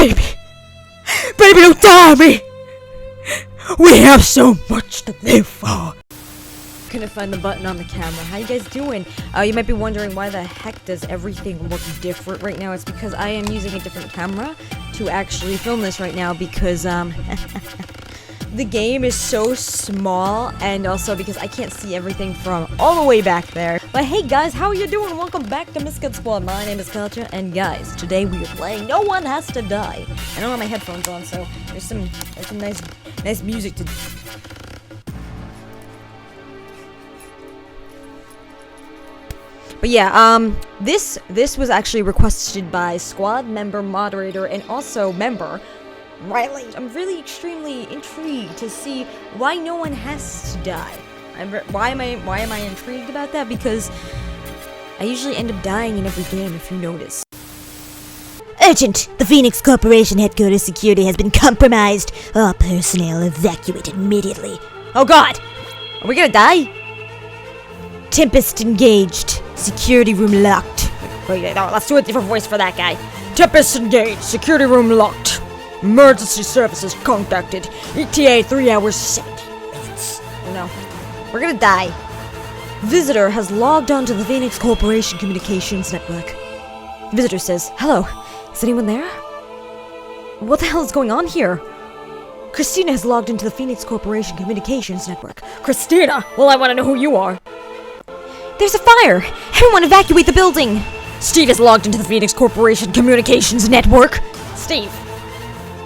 Baby! Baby, don't die on me! We have so much to live for! Couldn't find the button on the camera. How you guys doing? You might be wondering why the heck does everything look different right now. It's because I am using a different camera to actually film this right now because, the game is so small, and also because I can't see everything from all the way back there. But hey guys, how are you doing? Welcome back to MISCAT Squad. My name is Culture, and guys, today we are playing No One Has to Die. I don't have my headphones on, so there's some nice music to... But yeah, this was actually requested by squad member, moderator, and also member Riley. I'm really extremely intrigued to see why no one has to die. Why am I intrigued about that? Because I usually end up dying in every game, if you notice. Urgent! The Fenix Corporation headquarters security has been compromised. All personnel evacuate immediately. Oh god! Are we gonna die? Tempest engaged. Security room locked. Wait, no, let's do a different voice for that guy. Tempest engaged. Security room locked. Emergency services contacted. ETA 3 hours 70 minutes. Oh no. We're gonna die. Visitor has logged onto the Fenix Corporation communications network. Visitor says, hello. Is anyone there? What the hell is going on here? Christina has logged into the Fenix Corporation communications network. Christina? Well, I want to know who you are. There's a fire! Everyone evacuate the building! Steve has logged into the Fenix Corporation communications network. Steve.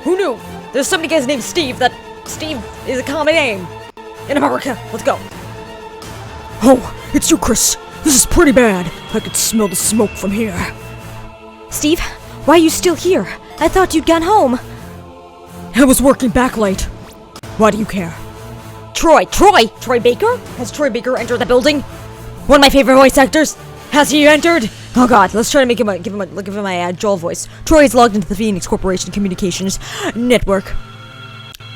Who knew? There's so many guys named Steve that Steve is a common name. In America. Let's go. Oh, it's you, Chris. This is pretty bad. I could smell the smoke from here. Steve, why are you still here? I thought you'd gone home. I was working back late. Why do you care? Troy Baker? Has Troy Baker entered the building? One of my favorite voice actors. Has he entered? Oh god, let's try to give him a Joel voice. Troy is logged into the Fenix Corporation communications network.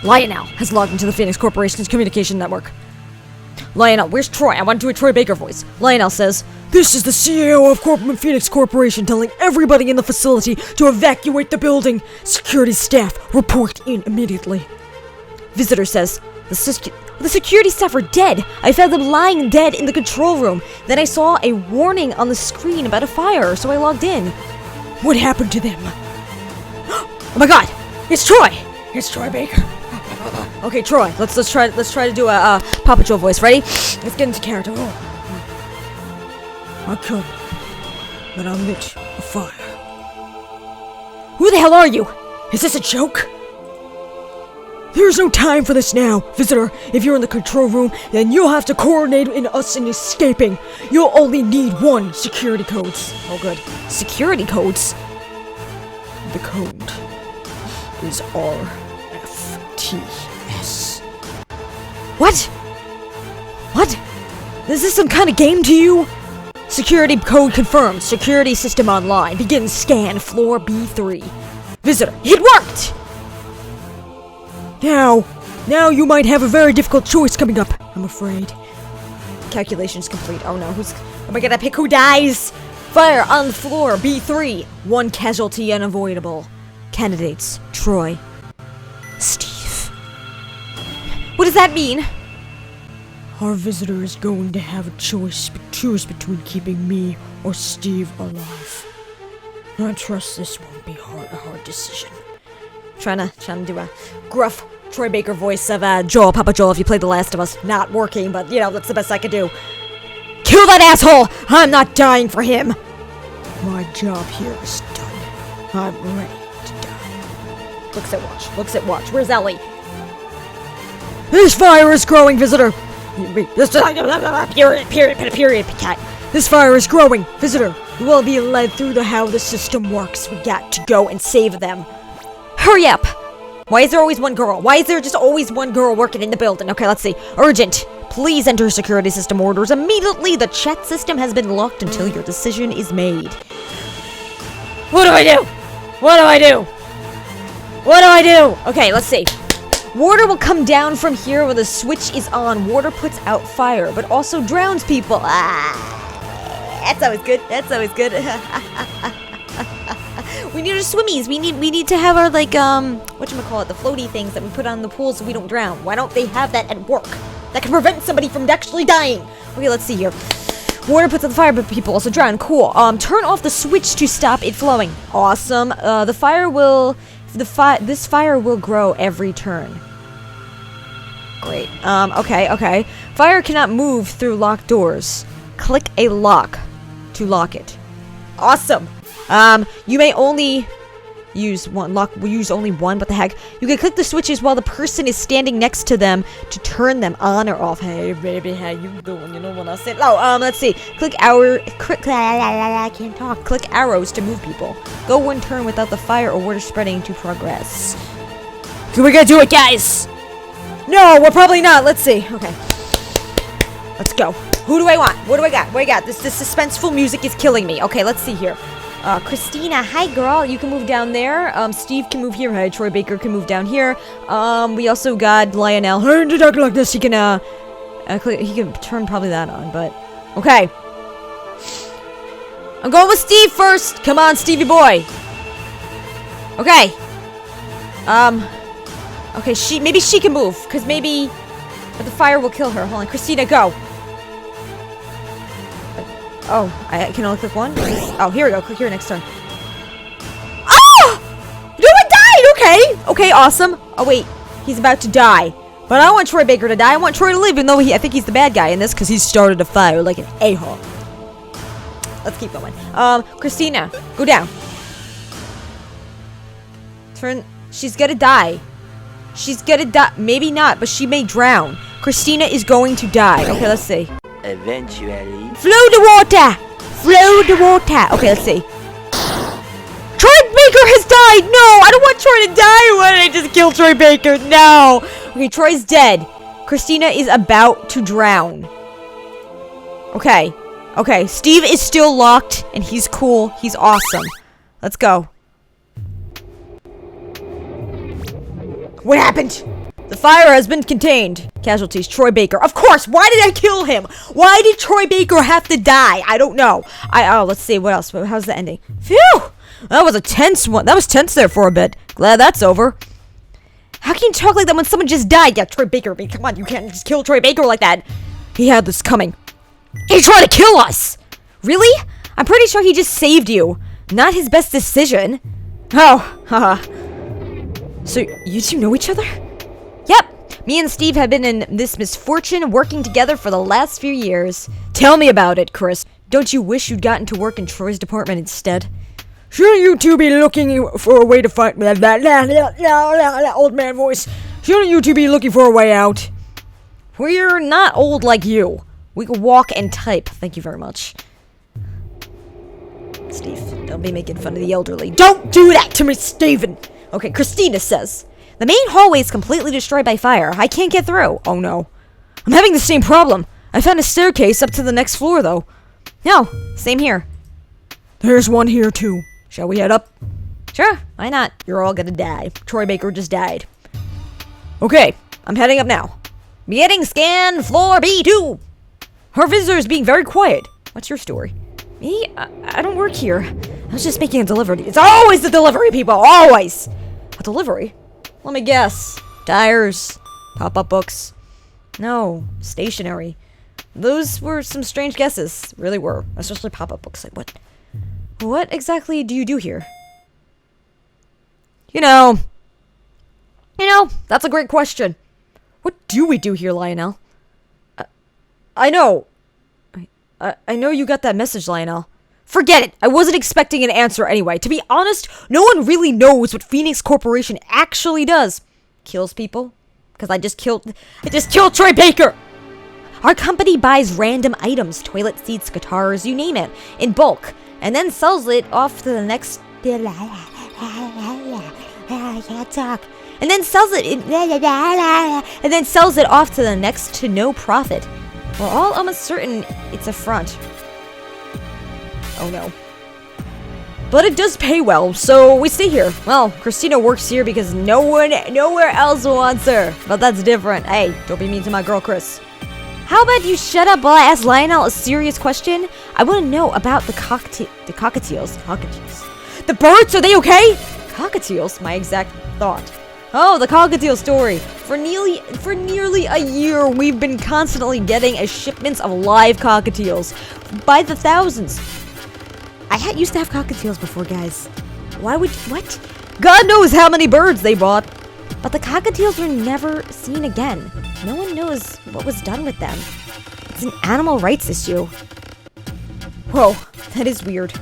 Lionel has logged into the Fenix Corporation's communication network. Lionel, where's Troy? I want to do a Troy Baker voice. Lionel says, this is the CEO of Fenix Corporation telling everybody in the facility to evacuate the building. Security staff, report in immediately. Visitor says, the security staff are dead. I found them lying dead in the control room. Then I saw a warning on the screen about a fire, so I logged in. What happened to them? Oh my god! It's Troy! It's Troy Baker. Okay, Troy, let's try to do a Papa Joe voice. Ready? Let's get into character. I could, but I lit a fire. Who the hell are you? Is this a joke? There's no time for this now. Visitor, if you're in the control room, then you'll have to coordinate in us in escaping. You'll only need one security codes. Oh good. Security codes? The code is RFTS. What? What? Is this some kind of game to you? Security code confirmed. Security system online. Begin scan floor B3. Visitor, it worked! Now you might have a very difficult choice coming up, I'm afraid. Calculations complete. Oh no, am I gonna pick who dies? Fire on the floor, B3. One casualty unavoidable. Candidates, Troy. Steve. What does that mean? Our visitor is going to have a choose between keeping me or Steve alive. I trust this won't be a hard decision. Trying to do a gruff Troy Baker voice of Joel, Papa Joel, if you played The Last of Us. Not working, but you know, that's the best I could do. Kill that asshole! I'm not dying for him! My job here is done. I'm ready to die. Looks at watch. Where's Ellie? This fire is growing, visitor! Period, cat. This fire is growing, visitor. You will be led through how the system works. We got to go and save them. Hurry up! Why is there always one girl? Why is there just always one girl working in the building? Okay, let's see. Urgent! Please enter security system orders immediately. The chat system has been locked until your decision is made. What do I do? What do I do? What do I do? Okay, let's see. Water will come down from here when the switch is on. Water puts out fire, but also drowns people. Ah, that's always good. That's always good. We need our swimmies. We need to have our, like, whatchamacallit, the floaty things that we put on the pool so we don't drown. Why don't they have that at work? That can prevent somebody from actually dying. Okay, let's see here. Water puts out the fire, but people also drown. Cool. Turn off the switch to stop it flowing. Awesome. This fire will grow every turn. Great. Okay. Fire cannot move through locked doors. Click a lock to lock it. Awesome. You may only use one lock. We use only one. What the heck? You can click the switches while the person is standing next to them to turn them on or off. Hey, baby, how you doing? You know what I said? Oh, let's see. I can't talk. Click arrows to move people. Go one turn without the fire or water spreading to progress. We're gonna do it, guys. No, we're probably not. Let's see. Okay. Let's go. Who do I want? What do I got? What do I got? This suspenseful music is killing me. Okay, let's see here. Christina, hi girl, you can move down there. Steve can move here. Hi, Troy Baker can move down here. We also got Lionel. Hey, to talk like this, he can turn probably that on, but okay. I'm going with Steve first. Come on, Stevie boy. Okay. Okay, maybe she can move, because maybe but the fire will kill her. Hold on, Christina, go. Oh, I can only click one? Oh, here we go. Click here next turn. Oh! No, it died! Okay, awesome. Oh, wait. He's about to die. But I don't want Troy Baker to die. I want Troy to live, even though I think he's the bad guy in this, because he started a fire like an a-hole. Let's keep going. Christina, go down. She's gonna die. She's gonna die. Maybe not, but she may drown. Christina is going to die. Okay, let's see. Eventually. Flow the water! Flow the water! Okay, let's see. Troy Baker has died! No! I don't want Troy to die! Why did I just kill Troy Baker? No! Okay, Troy's dead. Christina is about to drown. Okay. Okay, Steve is still locked, and he's cool. He's awesome. Let's go. What happened? The fire has been contained. Casualties, Troy Baker. Of course! Why did I kill him? Why did Troy Baker have to die? I don't know. Let's see, what else? How's the ending? Phew! That was a tense one. That was tense there for a bit. Glad that's over. How can you talk like that when someone just died? Yeah, Troy Baker. I mean, come on, you can't just kill Troy Baker like that. He had this coming. He tried to kill us! Really? I'm pretty sure he just saved you. Not his best decision. Oh, haha. So, you two know each other? Yep. Me and Steve have been in this misfortune working together for the last few years. Tell me about it, Chris. Don't you wish you'd gotten to work in Troy's department instead? Shouldn't you two be looking for a way to find that old man voice? Shouldn't you two be looking for a way out? We're not old like you. We can walk and type. Thank you very much. Steve, don't be making fun of the elderly. Don't do that to me, Steven! Okay, Christina says, the main hallway is completely destroyed by fire. I can't get through. Oh no. I'm having the same problem. I found a staircase up to the next floor, though. No, same here. There's one here, too. Shall we head up? Sure, why not? You're all gonna die. Troy Baker just died. Okay, I'm heading up now. Beginning scan floor B2. Our visitor is being very quiet. What's your story? Me? I don't work here. I was just making a delivery. It's always the delivery, people! Always! A delivery? Let me guess. Tires. Pop-up books. No. Stationery. Those were some strange guesses. Really were. Especially pop-up books. Like, what? What exactly do you do here? You know, that's a great question. What do we do here, Lionel? I know. I know you got that message, Lionel. Forget it. I wasn't expecting an answer anyway. To be honest, no one really knows what Fenix Corporation actually does. Kills people? Because I just killed Troy Baker! Our company buys random items, toilet seats, guitars, you name it, in bulk, and then sells it off to the next... I can't talk. And then sells it off to the next to no profit. We're all almost certain it's a front. Oh no. But it does pay well, so we stay here. Well, Christina works here because nowhere else wants her. But that's different. Hey, don't be mean to my girl, Chris. How about you shut up while I ask Lionel a serious question? I want to know about the cockatiels. The birds, are they okay? Cockatiels, my exact thought. Oh, the cockatiel story. For nearly a year, we've been constantly getting shipments of live cockatiels. By the thousands. I used to have cockatiels before, guys. What? God knows how many birds they brought. But the cockatiels were never seen again. No one knows what was done with them. It's an animal rights issue. Whoa, that is weird.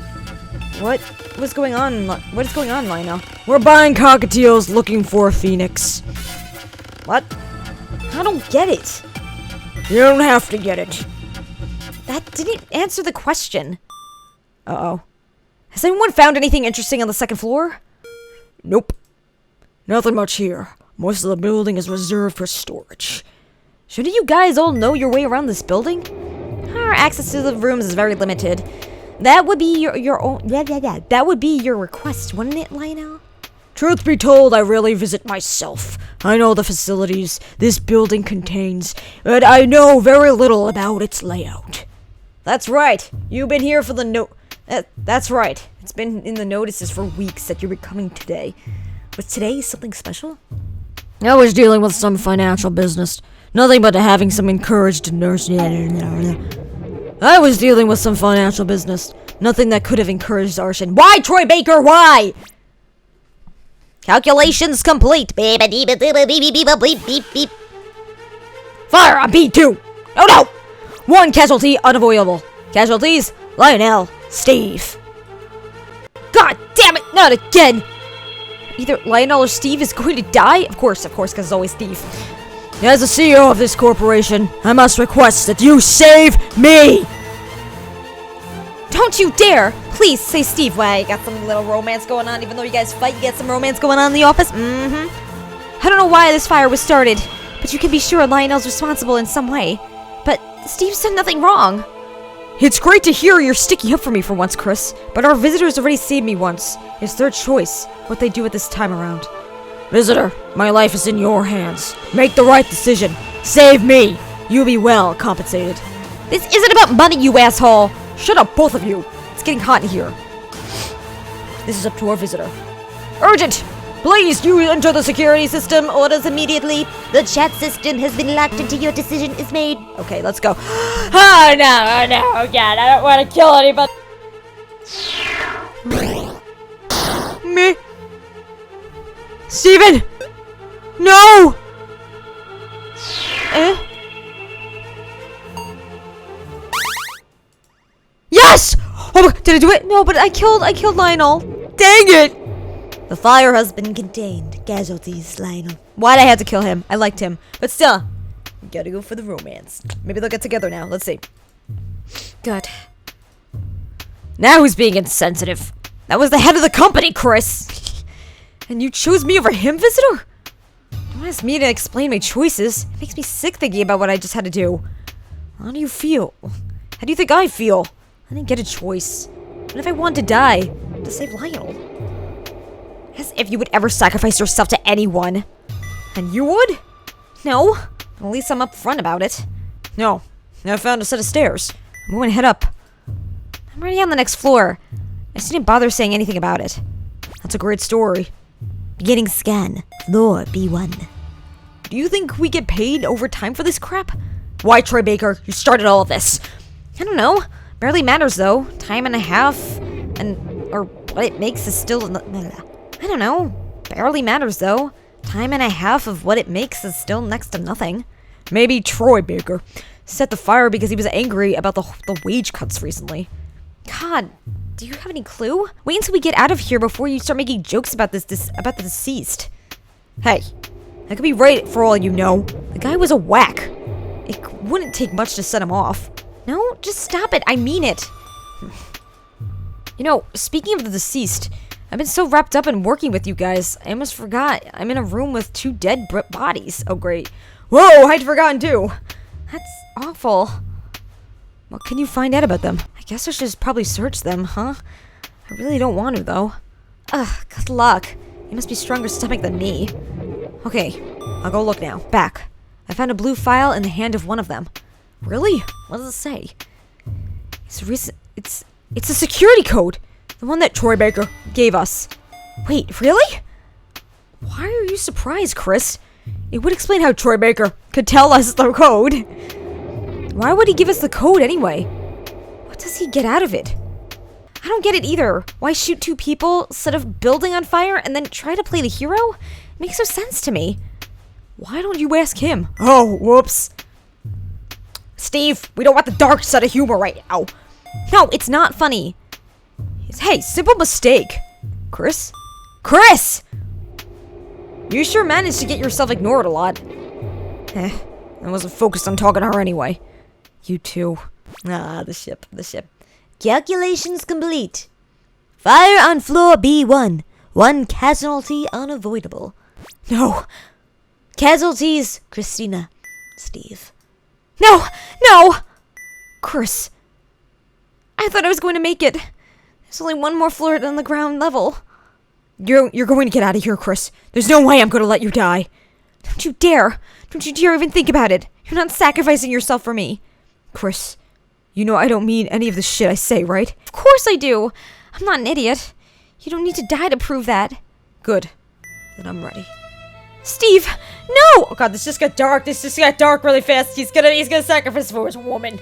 What is going on, Lionel? We're buying cockatiels looking for a phoenix. What? I don't get it. You don't have to get it. That didn't answer the question. Uh-oh. Has anyone found anything interesting on the second floor? Nope. Nothing much here. Most of the building is reserved for storage. Shouldn't you guys all know your way around this building? Our access to the rooms is very limited. That would be your own. Yeah. That would be your request, wouldn't it, Lionel? Truth be told, I rarely visit myself. I know the facilities this building contains, but I know very little about its layout. That's right. You've been here for the that's right. It's been in the notices for weeks that you're coming today. Was today something special? I was dealing with some financial business. Nothing but having some encouraged nurse. I was dealing with some financial business. Nothing that could have encouraged arson. Why, Troy Baker? Why? Calculations complete. Fire on B2. Oh no! One casualty unavoidable. Casualties: Lionel, Steve. God damn it! Not again! Either Lionel or Steve is going to die? Of course, because it's always Steve. As the CEO of this corporation, I must request that you save me! Don't you dare! Please, say Steve. Why, you got some little romance going on, even though you guys fight, you get some romance going on in the office? I don't know why this fire was started, but you can be sure Lionel's responsible in some way. But Steve's done nothing wrong. It's great to hear you're sticking up for me for once, Chris, but our visitors already saved me once. It's their choice what they do at this time around. Visitor, my life is in your hands. Make the right decision. Save me. You'll be well compensated. This isn't about money, you asshole. Shut up, both of you. It's getting hot in here. This is up to our visitor. Urgent! Please, you enter the security system. Orders immediately. The chat system has been locked until your decision is made. Okay, let's go. Oh no, God, I don't want to kill anybody. Me? Steven! No! Yes! Oh, did I do it? No, but I killed Lionel. Dang it! The fire has been contained. Casualties, Lionel. Why'd I have to kill him? I liked him. But still, we gotta go for the romance. Maybe they'll get together now. Let's see. Good. Now who's being insensitive? That was the head of the company, Chris! And you chose me over him, visitor? Don't ask me to explain my choices. It makes me sick thinking about what I just had to do. How do you feel? How do you think I feel? I didn't get a choice. What if I wanted to die? To save Lionel? As if you would ever sacrifice yourself to anyone. And you would? No. At least I'm upfront about it. No. I found a set of stairs. I'm going to head up. I'm already on the next floor. I just didn't bother saying anything about it. That's a great story. Beginning scan. Floor B1. Do you think we get paid overtime for this crap? Why, Troy Baker? You started all of this. I don't know. Barely matters, though. Time and a half. Or what it makes is still... I don't know. Barely matters, though. Time and a half of what it makes is still next to nothing. Maybe Troy Baker set the fire because he was angry about the wage cuts recently. God, do you have any clue? Wait until we get out of here before you start making jokes about about the deceased. Hey, that could be right for all you know. The guy was a whack. It wouldn't take much to set him off. No, just stop it. I mean it. You know, speaking of the deceased, I've been so wrapped up in working with you guys, I almost forgot. I'm in a room with 2 dead bodies. Oh, great. Whoa, I'd forgotten too. That's awful. What can you find out about them? I guess I should just probably search them, huh? I really don't want to, though. Ugh, good luck. You must be stronger stomach than me. Okay, I'll go look now. Back. I found a blue file in the hand of one of them. Really? What does it say? It's a security code. The one that Troy Baker gave us. Wait, really? Why are you surprised, Chris? It would explain how Troy Baker could tell us the code. Why would he give us the code anyway? What does he get out of it? I don't get it either. Why shoot two people, set a building on fire, and then try to play the hero? It makes no sense to me. Why don't you ask him? Oh, whoops. Steve, we don't want the dark side of humor right now. No, it's not funny. Hey, simple mistake. Chris? Chris! You sure managed to get yourself ignored a lot. I wasn't focused on talking to her anyway. You too. Ah, the ship. Calculations complete. Fire on floor B1. One casualty unavoidable. No. Casualties, Christina. Steve. No! No! Chris. I thought I was going to make it. There's only one more floor on the ground level. You're going to get out of here, Chris. There's no way I'm going to let you die. Don't you dare. Don't you dare even think about it. You're not sacrificing yourself for me. Chris, you know I don't mean any of the shit I say, right? Of course I do. I'm not an idiot. You don't need to die to prove that. Good. Then I'm ready. Steve, no! Oh god, this just got dark. This just got dark really fast. He's gonna sacrifice for his woman.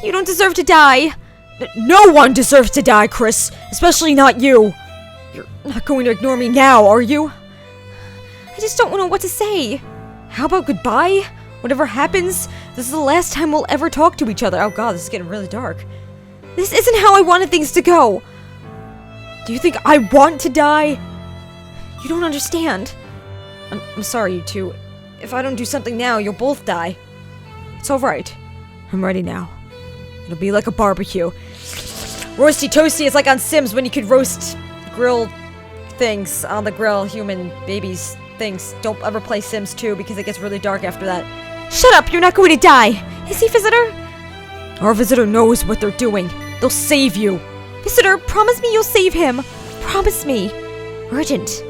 You don't deserve to die. No one deserves to die, Chris. Especially not you. You're not going to ignore me now, are you? I just don't know what to say. How about goodbye? Whatever happens, this is the last time we'll ever talk to each other. Oh god, this is getting really dark. This isn't how I wanted things to go. Do you think I want to die? You don't understand. I'm sorry, you two. If I don't do something now, you'll both die. It's alright. I'm ready now. It'll be like a barbecue. Roasty toasty is like on Sims when you could roast grill things on the grill, human babies things. Don't ever play Sims 2 because it gets really dark after that. Shut up, you're not going to die. Is he Visitor? Our Visitor knows what they're doing. They'll save you. Visitor, promise me you'll save him. Promise me. Urgent.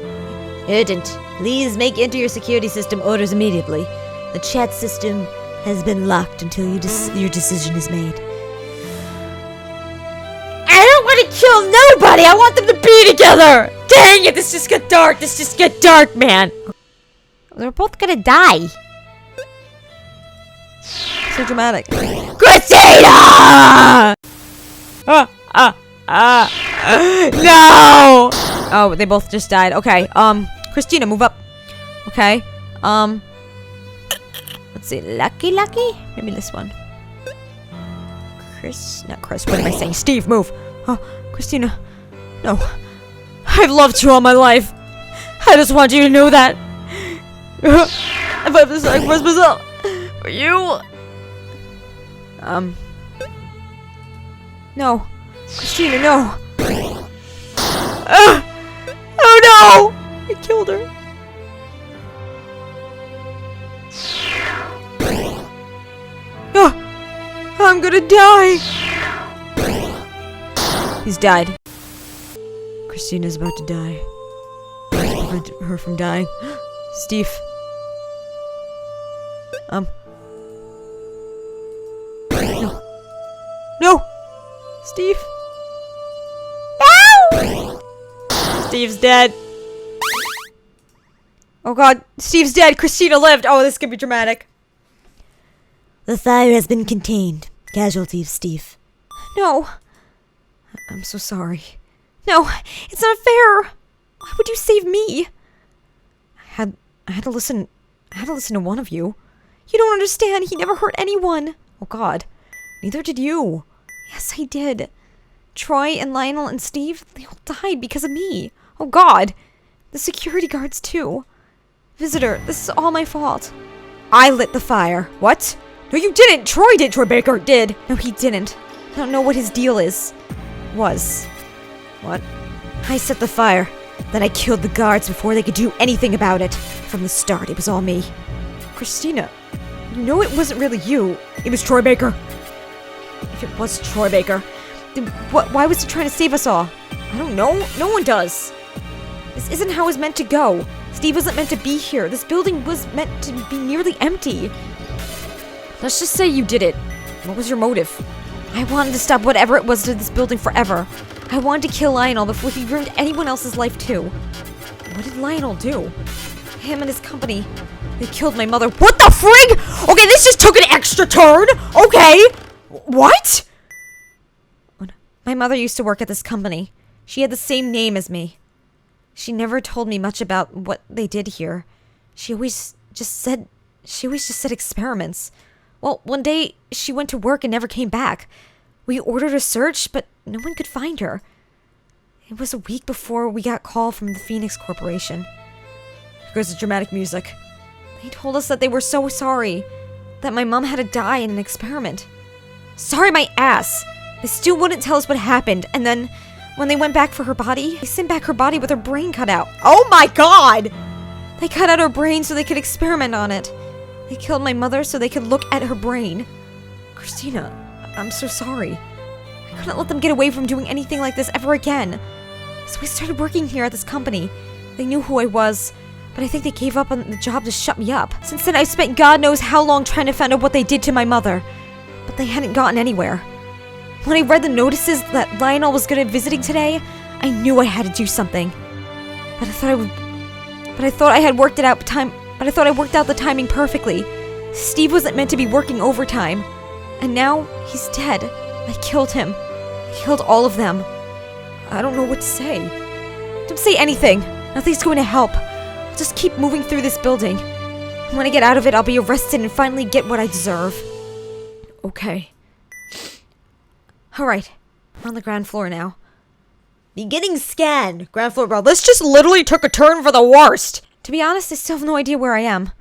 Please make enter your security system orders immediately. The chat system has been locked until your decision is made. I don't want to kill nobody. I want them to be together. Dang it, this just got dark. This just got dark, man. They're both gonna die. So dramatic. Christina! No! Oh, they both just died. Okay, Christina, move up. Okay, let's see, Lucky? Maybe this one. Not Chris, what am I saying? Steve, move! Oh, Christina, no. I've loved you all my life. I just want you to know that. If I have to sacrifice myself for you. No. Christina, no. Oh no! I killed her. I'm gonna die. He's died. Christina's about to die. Prevent her from dying. Steve. No. No! Steve. No! Steve's dead. Oh god, Steve's dead. Christina lived. Oh, this could be dramatic. The fire has been contained. Casualties, Steve. No. I'm so sorry. No, it's not fair. Why would you save me? I had to listen to one of you. You don't understand. He never hurt anyone. Oh god. Neither did you. Yes, I did. Troy and Lionel and Steve, they all died because of me. Oh god. The security guards too. Visitor, this is all my fault. I lit the fire. What? No, you didn't. Troy did. Troy Baker did. No, he didn't. I don't know what his deal is. What? I set the fire. Then I killed the guards before they could do anything about it. From the start, it was all me. Christina, you know it wasn't really you. It was Troy Baker. If it was Troy Baker, then why was he trying to save us all? I don't know. No one does. This isn't how it was meant to go. Steve wasn't meant to be here. This building was meant to be nearly empty. Let's just say you did it. What was your motive? I wanted to stop whatever it was to this building forever. I wanted to kill Lionel before he ruined anyone else's life too. What did Lionel do? Him and his company. They killed my mother. What the frig? Okay, this just took an extra turn. Okay. What? My mother used to work at this company. She had the same name as me. She never told me much about what they did here. She always just said experiments. Well, one day she went to work and never came back. We ordered a search, but no one could find her. It was a week before we got a call from the Fenix Corporation. Here goes the dramatic music. They told us that they were so sorry, that my mom had to die in an experiment. Sorry my ass! They still wouldn't tell us what happened, and then when they went back for her body, they sent back her body with her brain cut out. Oh my god! They cut out her brain so they could experiment on it. They killed my mother so they could look at her brain. Christina, I'm so sorry. I couldn't let them get away from doing anything like this ever again. So I started working here at this company. They knew who I was, but I think they gave up on the job to shut me up. Since then, I've spent God knows how long trying to find out what they did to my mother. But they hadn't gotten anywhere. When I read the notices that Lionel was good at visiting today, I knew I had to do something. But I thought I worked out the timing perfectly. Steve wasn't meant to be working overtime. And now, he's dead. I killed him. I killed all of them. I don't know what to say. Don't say anything. Nothing's going to help. I'll just keep moving through this building. And when I get out of it, I'll be arrested and finally get what I deserve. Okay. Alright. I'm on the ground floor now. Beginning scan. Ground floor. Bro, this just literally took a turn for the worst. To be honest, I still have no idea where I am.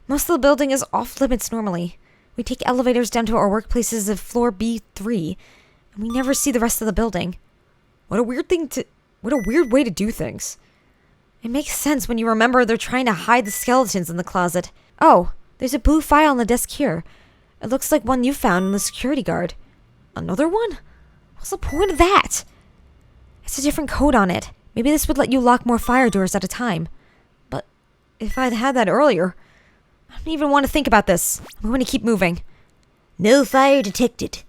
Most of the building is off limits normally. We take elevators down to our workplaces of floor B3, and we never see the rest of the building. What a weird way to do things. It makes sense when you remember they're trying to hide the skeletons in the closet. Oh, there's a blue file on the desk here. It looks like one you found in the security guard. Another one? What's the point of that? It's a different code on it. Maybe this would let you lock more fire doors at a time. But if I'd had that earlier, I don't even want to think about this. I'm going to keep moving. No fire detected.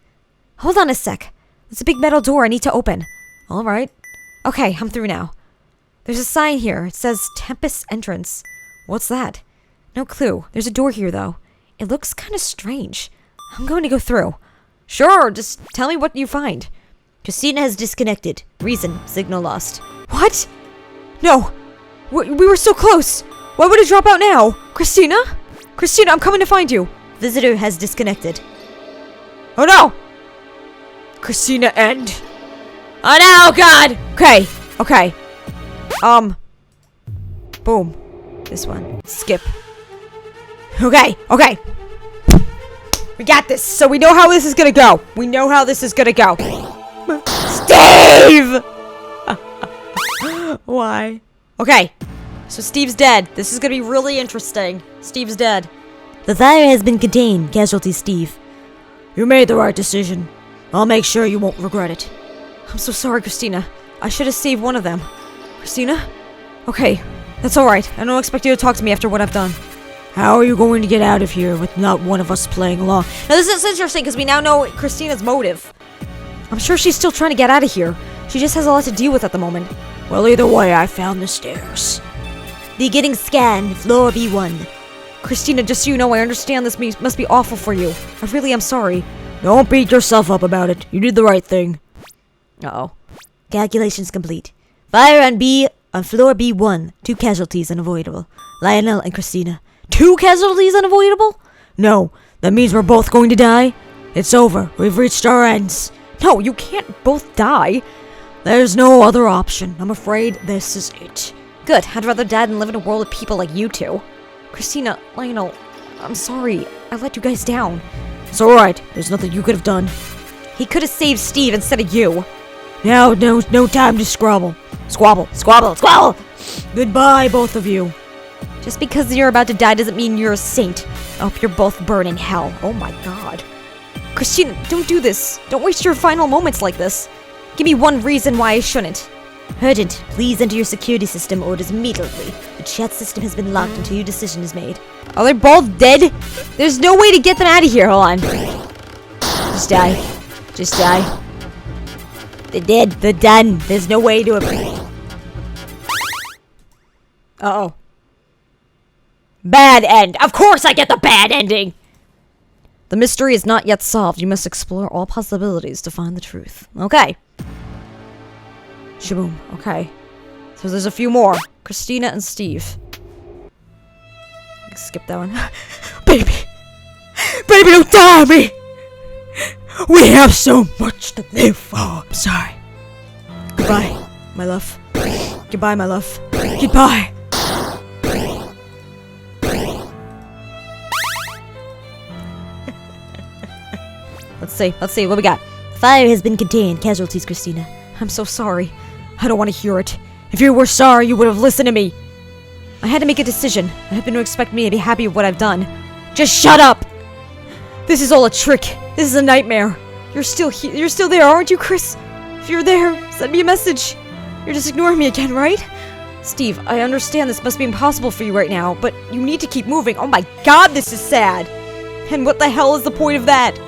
Hold on a sec. There's a big metal door I need to open. Alright. Okay, I'm through now. There's a sign here. It says Tempest Entrance. What's that? No clue. There's a door here, though. It looks kind of strange. I'm going to go through. Sure, just tell me what you find. Christina has disconnected. Reason, signal lost. What? No. We were so close. Why would it drop out now? Christina? Christina, I'm coming to find you. Visitor has disconnected. Oh no! Christina, end. Oh no, God! Okay. Boom. This one. Skip. Okay. We got this. So we know how this is gonna go. Steve! Why? Okay. So Steve's dead. This is gonna be really interesting. Steve's dead. The fire has been contained. Casualty Steve. You made the right decision. I'll make sure you won't regret it. I'm so sorry, Christina. I should have saved one of them. Christina? Okay, that's alright. I don't expect you to talk to me after what I've done. How are you going to get out of here with not one of us playing along? Now this is interesting because we now know Christina's motive. I'm sure she's still trying to get out of here. She just has a lot to deal with at the moment. Well, either way, I found the stairs. Beginning scan, floor B1. Christina, just so you know, I understand this must be awful for you. I really am sorry. Don't beat yourself up about it. You did the right thing. Uh-oh. Calculations complete. Fire on floor B1. 2 casualties unavoidable. Lionel and Christina. 2 casualties unavoidable? No, that means we're both going to die. It's over. We've reached our ends. No, you can't both die. There's no other option. I'm afraid this is it. Good. I'd rather die than live in a world of people like you two. Christina, Lionel, I'm sorry. I let you guys down. It's alright. There's nothing you could have done. He could have saved Steve instead of you. Now, no time to squabble. Squabble. Goodbye, both of you. Just because you're about to die doesn't mean you're a saint. I hope you're both burn in hell. Oh my god. Christina, don't do this. Don't waste your final moments like this. Give me one reason why I shouldn't. Urgent. Please enter your security system orders immediately. The chat system has been locked until your decision is made. Are they both dead? There's no way to get them out of here. Hold on. Just die. They're dead. They're done. There's no way to... Uh-oh. Bad end. Of course I get the bad ending! The mystery is not yet solved. You must explore all possibilities to find the truth. Okay. Shaboom. Okay. So there's a few more. Christina and Steve. Skip that one. Baby! Baby, don't die on me! We have so much to live for. I'm sorry. Goodbye, my love. Goodbye, my love. Goodbye. Let's see, what we got? Fire has been contained. Casualties, Christina. I'm so sorry. I don't want to hear it. If you were sorry, you would have listened to me. I had to make a decision. I hope you don't expect me to be happy with what I've done. Just shut up! This is all a trick. This is a nightmare. You're still here. You're still there, aren't you, Chris? If you're there, send me a message. You're just ignoring me again, right? Steve, I understand this must be impossible for you right now, but you need to keep moving. Oh my god, this is sad. And what the hell is the point of that?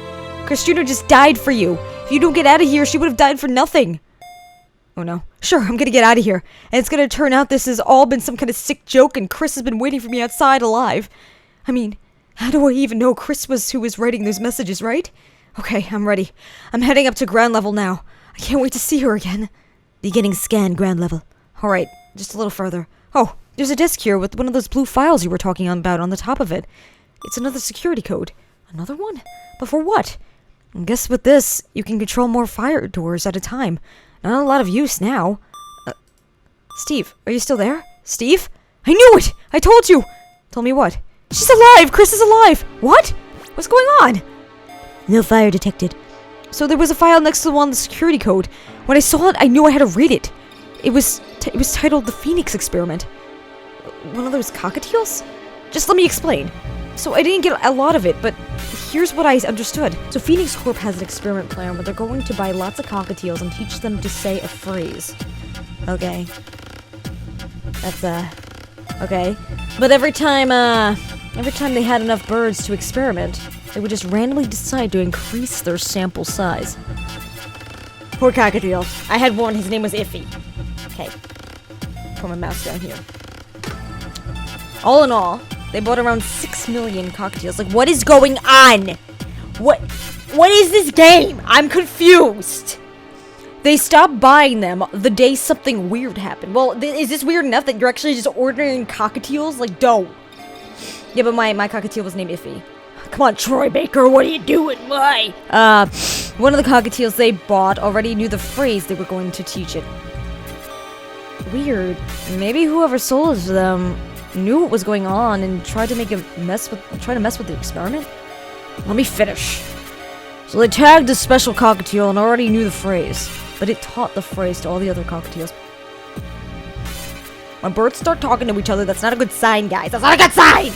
Christina just died for you. If you don't get out of here, she would have died for nothing. Oh no. Sure, I'm gonna get out of here. And it's gonna turn out this has all been some kind of sick joke and Chris has been waiting for me outside alive. I mean, how do I even know Chris was who was writing those messages, right? Okay, I'm ready. I'm heading up to ground level now. I can't wait to see her again. Beginning scan, ground level. Alright, just a little further. Oh, there's a desk here with one of those blue files you were talking about on the top of it. It's another security code. Another one? But for what? I guess with this, you can control more fire doors at a time. Not a lot of use now. Steve, are you still there? Steve? I knew it! I told you! Tell me what? She's alive! Chris is alive! What? What's going on? No fire detected. So there was a file next to the one with the security code. When I saw it, I knew I had to read it. It was titled The Phoenix Experiment. One of those cockatiels? Just let me explain. So I didn't get a lot of it, but here's what I understood. So Fenix Corp has an experiment plan where they're going to buy lots of cockatiels and teach them to say a phrase. Okay. That's, okay. But every time they had enough birds to experiment, they would just randomly decide to increase their sample size. Poor cockatiels. I had one, his name was Iffy. Okay. Put my mouse down here. All in all, they bought around 6 million cockatiels. Like, what is going on? What is this game? I'm confused. They stopped buying them the day something weird happened. Well, is this weird enough that you're actually just ordering cockatiels? Like, don't. Yeah, but my cockatiel was named Iffy. Come on, Troy Baker, what are you doing? Why? One of the cockatiels they bought already knew the phrase they were going to teach it. Weird. Maybe whoever sold it to them knew what was going on and tried to mess with the experiment? Let me finish. So they tagged this special cockatiel and already knew the phrase, but it taught the phrase to all the other cockatiels. When birds start talking to each other, that's not a good sign, guys. That's not a good sign!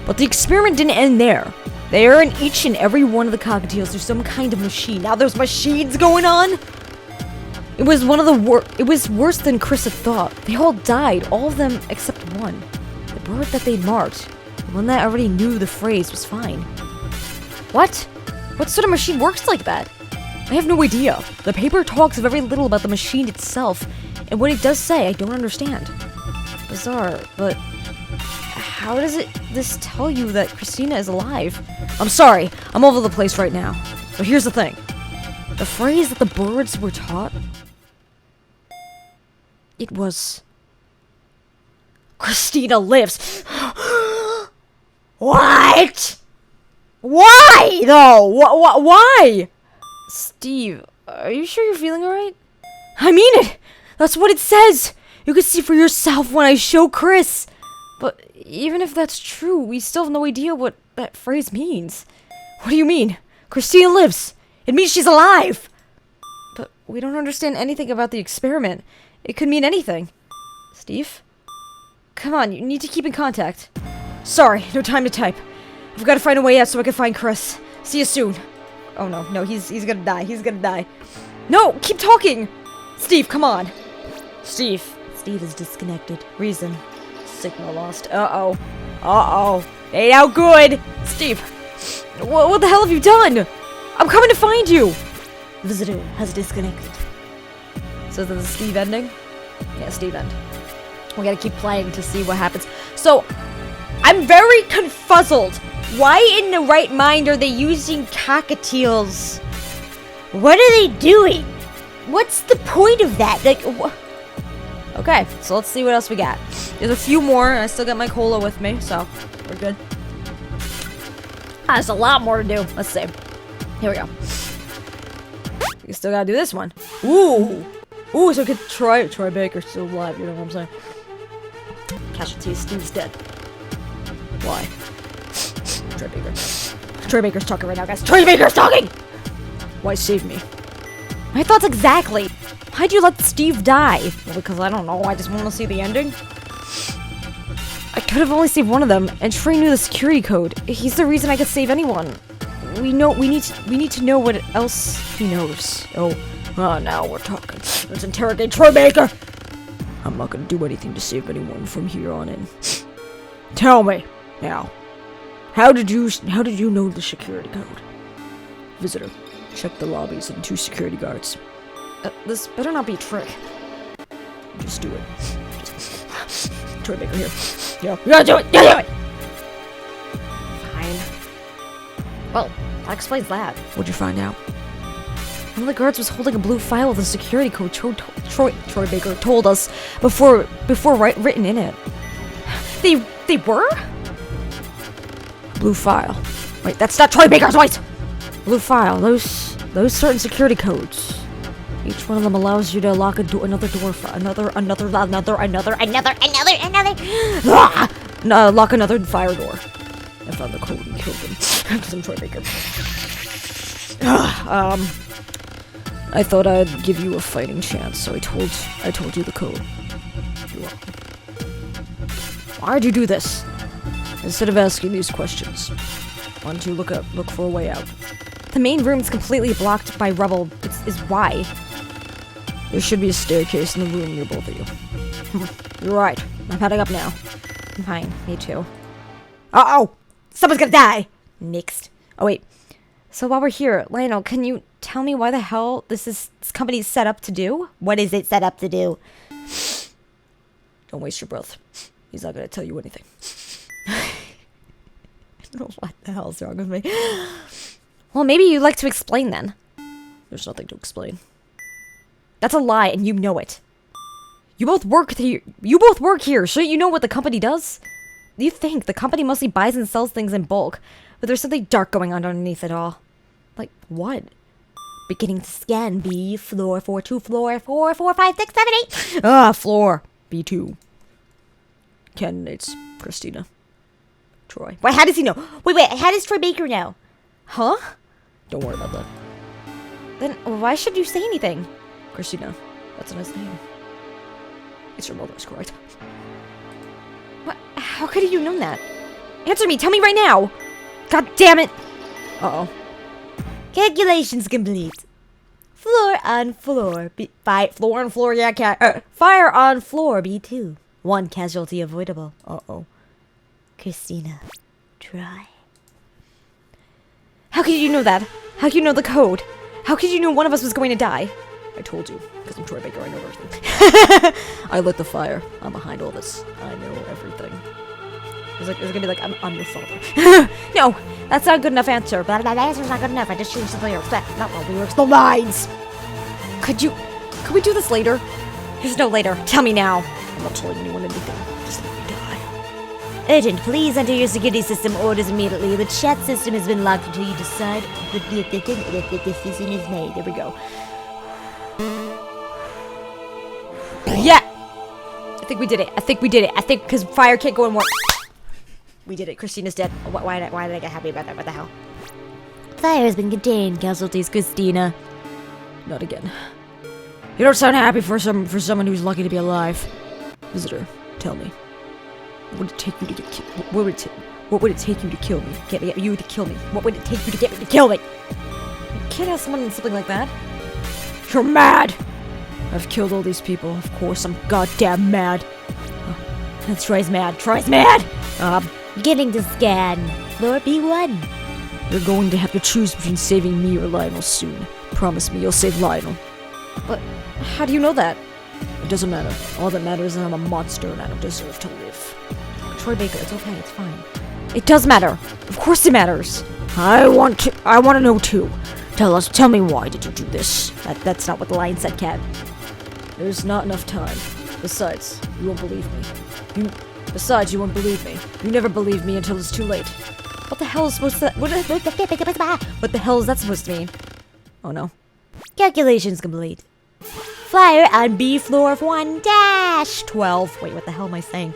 But the experiment didn't end there. They are in each and every one of the cockatiels through some kind of machine. Now there's machines going on? It was it was worse than Chris had thought. They all died, all of them except one. The bird that they marked, the one that already knew the phrase, was fine. What? What sort of machine works like that? I have no idea. The paper talks very little about the machine itself, and what it does say, I don't understand. Bizarre, but how does this tell you that Christina is alive? I'm sorry, I'm all over the place right now. But here's the thing. The phrase that the birds were taught, it was, Christina lives. What? Why, though? Why? Steve, are you sure you're feeling alright? I mean it! That's what it says! You can see for yourself when I show Chris! But even if that's true, we still have no idea what that phrase means. What do you mean? Christina lives! It means she's alive! But we don't understand anything about the experiment. It could mean anything. Steve? Come on, you need to keep in contact. Sorry, no time to type. I've got to find a way out so I can find Chris. See you soon. Oh no, he's gonna die. He's gonna die. No, keep talking! Steve, come on. Steve is disconnected. Reason. Signal lost. Uh-oh. Ain't out good! Steve, what the hell have you done? I'm coming to find you! Visitor has disconnected. So is this a Steve ending? Yeah, Steve end. We gotta keep playing to see what happens. So, I'm very confuzzled. Why in the right mind are they using cockatiels? What are they doing? What's the point of that? Like, Okay, so let's see what else we got. There's a few more, and I still got my cola with me, so we're good. There's a lot more to do. Let's see. Here we go. We still gotta do this one. Ooh! Ooh, so we could Troy Baker's still alive, you know what I'm saying? Casualty, Steve's dead. Why? Troy Baker. Troy Baker's talking right now, guys. Troy Baker's talking! Why save me? My thoughts exactly. Why'd you let Steve die? Well, because I don't know. I just want to see the ending. I could have only saved one of them, and Troy knew the security code. He's the reason I could save anyone. We need to know what else he knows. Oh, now we're talking. Let's interrogate Troy Baker. I'm not gonna do anything to save anyone from here on in. Tell me now. How did you know the security code? Visitor, check the lobbies and 2 security guards. This better not be a trick. Just do it. Just Troy Baker here. Yeah, you gotta do it. You gotta do it. Fine. Well, that explains that. What'd you find out? One of the guards was holding a blue file with a security code Troy Baker told us before written in it. They were? Blue file. Wait, that's not Troy Baker's voice! Blue file, those certain security codes. Each one of them allows you to lock another door for another. Lock another fire door. I found the code and killed them. Because I'm Troy Baker. I thought I'd give you a fighting chance, so I told you the code. You're welcome. Why'd you do this? Instead of asking these questions, why don't you look for a way out? The main room's completely blocked by rubble. Is why. There should be a staircase in the room near both of you. You're right. I'm heading up now. Fine. Me too. Uh-oh! Someone's gonna die! Next. Oh, wait. So while we're here, Lionel, can you tell me why the hell this company's set up to do? What is it set up to do? Don't waste your breath. He's not gonna tell you anything. I don't know what the hell's wrong with me. Well, maybe you'd like to explain then. There's nothing to explain. That's a lie, and you know it. You both work here. Shouldn't you know what the company does? You think the company mostly buys and sells things in bulk, but there's something dark going on underneath it all. Like what? Beginning to scan B, floor 42, floor 4, 4, 5, 6, 7, 8. Floor B2. Candidates, Christina. Troy. Wait, how does he know? Wait, how does Troy Baker know? Huh? Don't worry about that. Then why should you say anything? Christina, that's a nice name. It's your mother's, correct? What? How could you know that? Answer me! Tell me right now! God damn it! Uh-oh. Calculations complete. Floor on floor. Floor on floor, yeah, fire on floor B2. 1 casualty avoidable. Uh-oh. Christina, try. How could you know that? How could you know the code? How could you know one of us was going to die? I told you, because I'm Troy Baker, I know everything. I lit the fire. I'm behind all this. I know everything. It's gonna be like, I'm your father. No, that's not a good enough answer. But that answer's not good enough. I just changed the lyrics. Not the lyrics, the lines! Could we do this later? There's no later. Tell me now. I'm not telling anyone anything. Just let me die. Urgent, please enter your security system orders immediately. The chat system has been locked until you decide that the decision is made. There we go. Yeah! I think we did it. I think because fire can't go in more. We did it. Christina's dead. Why did I get happy about that? What the hell? Fire has been contained. Casualties, Christina. Not again. You don't sound happy for someone who's lucky to be alive. Visitor, tell me. What would it take you to get killed? What would it take you to kill me? Get you to kill me? What would it take you to get me to kill me? You can't ask someone something like that. You're mad! I've killed all these people. Of course, I'm goddamn mad. Troy's mad. Troy's mad! Beginning to scan. Floor B1. You're going to have to choose between saving me or Lionel soon. Promise me you'll save Lionel. But how do you know that? It doesn't matter. All that matters is that I'm a monster and I don't deserve to live. Troy Baker, it's okay, it's fine. It does matter. Of course it matters. I want to know too. Tell me why did you do this? That's not what the line said, Cat. There's not enough time. Besides, you won't believe me. You won't believe me. You never believe me until it's too late. What the hell is supposed to... What the hell is that supposed to mean? Oh no. Calculations complete. Fire on B floor of 1-12. Wait, what the hell am I saying?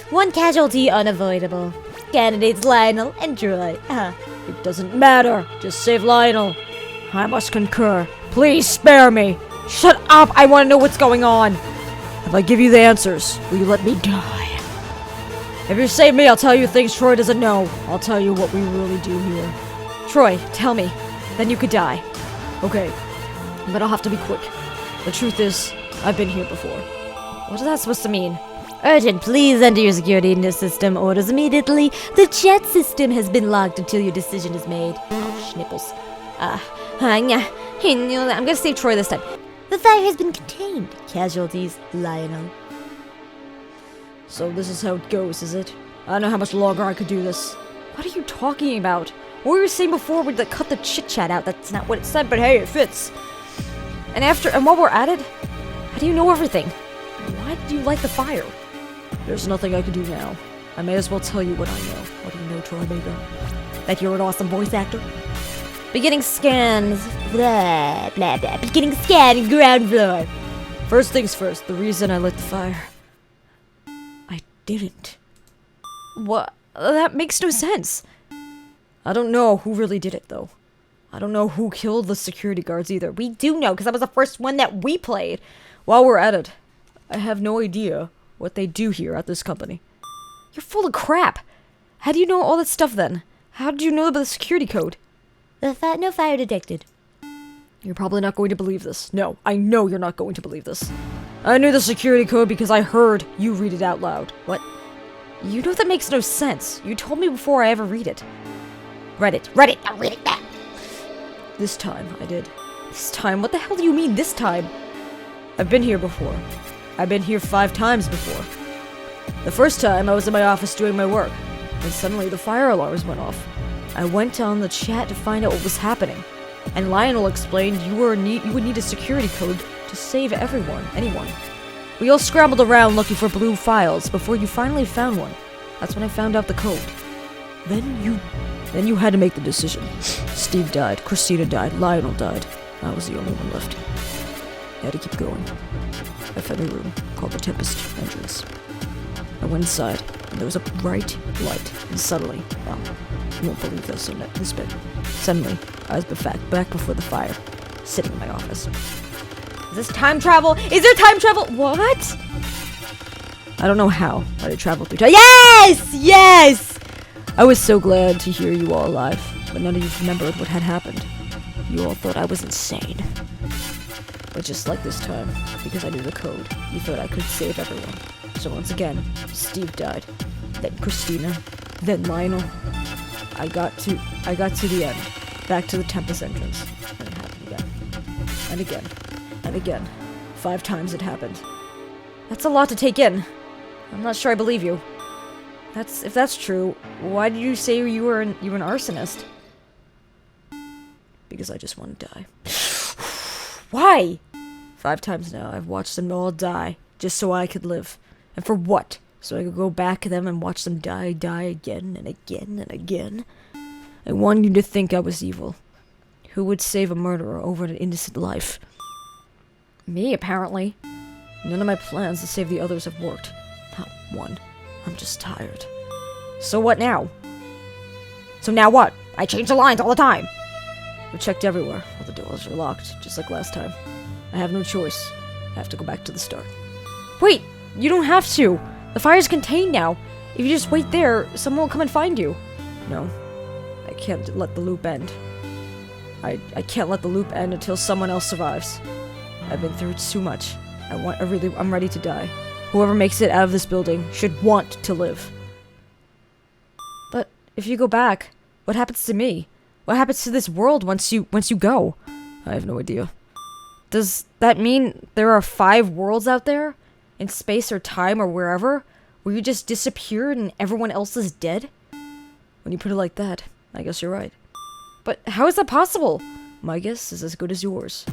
One casualty unavoidable. Candidates Lionel and Troy. It doesn't matter. Just save Lionel. I must concur. Please spare me. Shut up. I want to know what's going on. If I give you the answers, will you let me die? If you save me, I'll tell you things Troy doesn't know. I'll tell you what we really do here. Troy, tell me. Then you could die. Okay, but I'll have to be quick. The truth is, I've been here before. What is that supposed to mean? Urgent, please enter your security system orders immediately. The chat system has been locked until your decision is made. Oh, schnipples. I'm gonna save Troy this time. The fire has been contained. Casualties, Lionel. So this is how it goes, is it? I don't know how much longer I could do this. What are you talking about? What were you saying before we'd cut the chit chat out? That's not what it said, but hey, it fits. And while we're at it, how do you know everything? Why did you light the fire? There's nothing I can do now. I may as well tell you what I know. What do you know, Troy Baker? That you're an awesome voice actor? Beginning scans, blah, blah, blah. Beginning scan, ground floor. First things first, the reason I lit the fire. I didn't. What? That makes no sense. I don't know who really did it, though. I don't know who killed the security guards either. We do know, because that was the first one that we played. While we're at it, I have no idea what they do here at this company. You're full of crap. How do you know all that stuff then? How did you know about the security code? No fire detected. You're probably not going to believe this. No, I know you're not going to believe this. I knew the security code because I heard you read it out loud. What? You know that makes no sense. You told me before I ever read it. Read it. I'll read it back. This time, I did. This time? What the hell do you mean, this time? I've been here before. I've been here 5 times before. The first time, I was in my office doing my work, and suddenly the fire alarms went off. I went on the chat to find out what was happening, and Lionel explained you would need a security code to save anyone. We all scrambled around looking for blue files before you finally found one. That's when I found out the code. Then you had to make the decision. Steve died, Christina died, Lionel died. I was the only one left. I had to keep going. I found a room called the Tempest entrance. I went inside, and there was a bright light, and suddenly, well, you won't believe this bit. Suddenly, I was back before the fire, sitting in my office. Is this time travel? Is there time travel? What? I don't know how, but I traveled through time. Yes! I was so glad to hear you all alive, but none of you remembered what had happened. You all thought I was insane. But just like this time, because I knew the code, you thought I could save everyone. So once again, Steve died, then Christina, then Lionel. I got to the end, back to the Tempest entrance, and it happened again. And again. And again. 5 times it happened. That's a lot to take in. I'm not sure I believe you. If that's true, why did you say you were an arsonist? Because I just want to die. Why? 5 times now, I've watched them all die, just so I could live. And for what? So I could go back to them and watch them die again and again and again. I wanted you to think I was evil. Who would save a murderer over an innocent life? Me, apparently. None of my plans to save the others have worked. Not one. I'm just tired. So what now? So now what? I change the lines all the time. We checked everywhere. All the doors are locked, just like last time. I have no choice. I have to go back to the start. Wait! You don't have to! The fire's contained now. If you just wait there, someone will come and find you. No. I can't let the loop end. I can't let the loop end until someone else survives. I've been through too much. I'm ready to die. Whoever makes it out of this building should want to live. But if you go back, what happens to me? What happens to this world once you go? I have no idea. Does that mean there are 5 worlds out there? In space or time or wherever? Where you just disappeared and everyone else is dead? When you put it like that, I guess you're right. But how is that possible? My guess is as good as yours.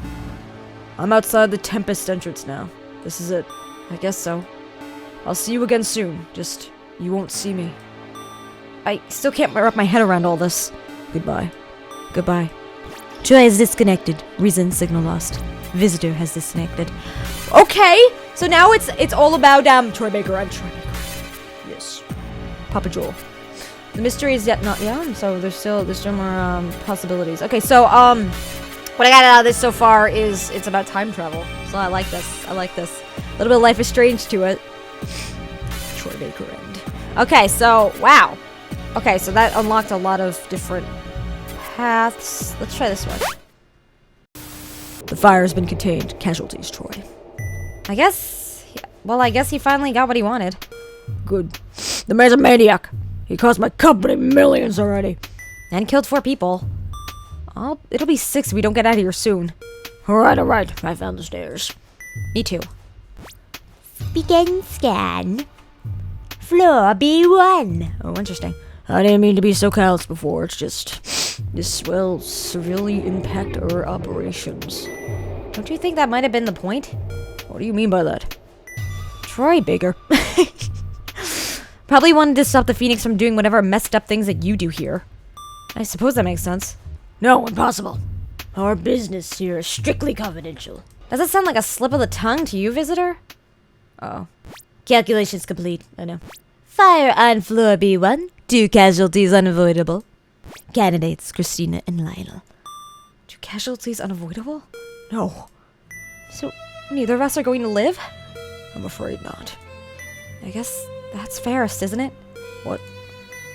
I'm outside the Tempest entrance now. This is it. I guess so. I'll see you again soon. Just, you won't see me. I still can't wrap my head around all this. Goodbye. Goodbye. Troy is disconnected. Reason signal lost. Visitor has disconnected. Okay, so now it's all about Troy Baker and Troy Baker. Yes, Papa Joel. The mystery is yet not so there's still more possibilities. Okay, so what I got out of this so far is it's about time travel. So I like this. A little bit of Life is Strange to it. Troy Baker end. Okay, so wow. Okay, so that unlocked a lot of different paths. Let's try this one. The fire has been contained. Casualties, Troy. I guess he finally got what he wanted. Good. The man's a maniac. He cost my company millions already. And killed 4 people. It'll be 6 if we don't get out of here soon. Alright. I found the stairs. Me too. Begin scan. Floor B1. Oh, interesting. I didn't mean to be so callous before. It's just, this will severely impact our operations. Don't you think that might have been the point? What do you mean by that? Troy Baker. Probably wanted to stop the Phoenix from doing whatever messed up things that you do here. I suppose that makes sense. No, impossible. Our business here is strictly confidential. Does that sound like a slip of the tongue to you, visitor? Oh. Calculations complete. I know. Fire on floor B1. 2 casualties unavoidable. Candidates Christina and Lionel. 2 casualties unavoidable? No. So, neither of us are going to live? I'm afraid not. I guess that's fairest, isn't it? What?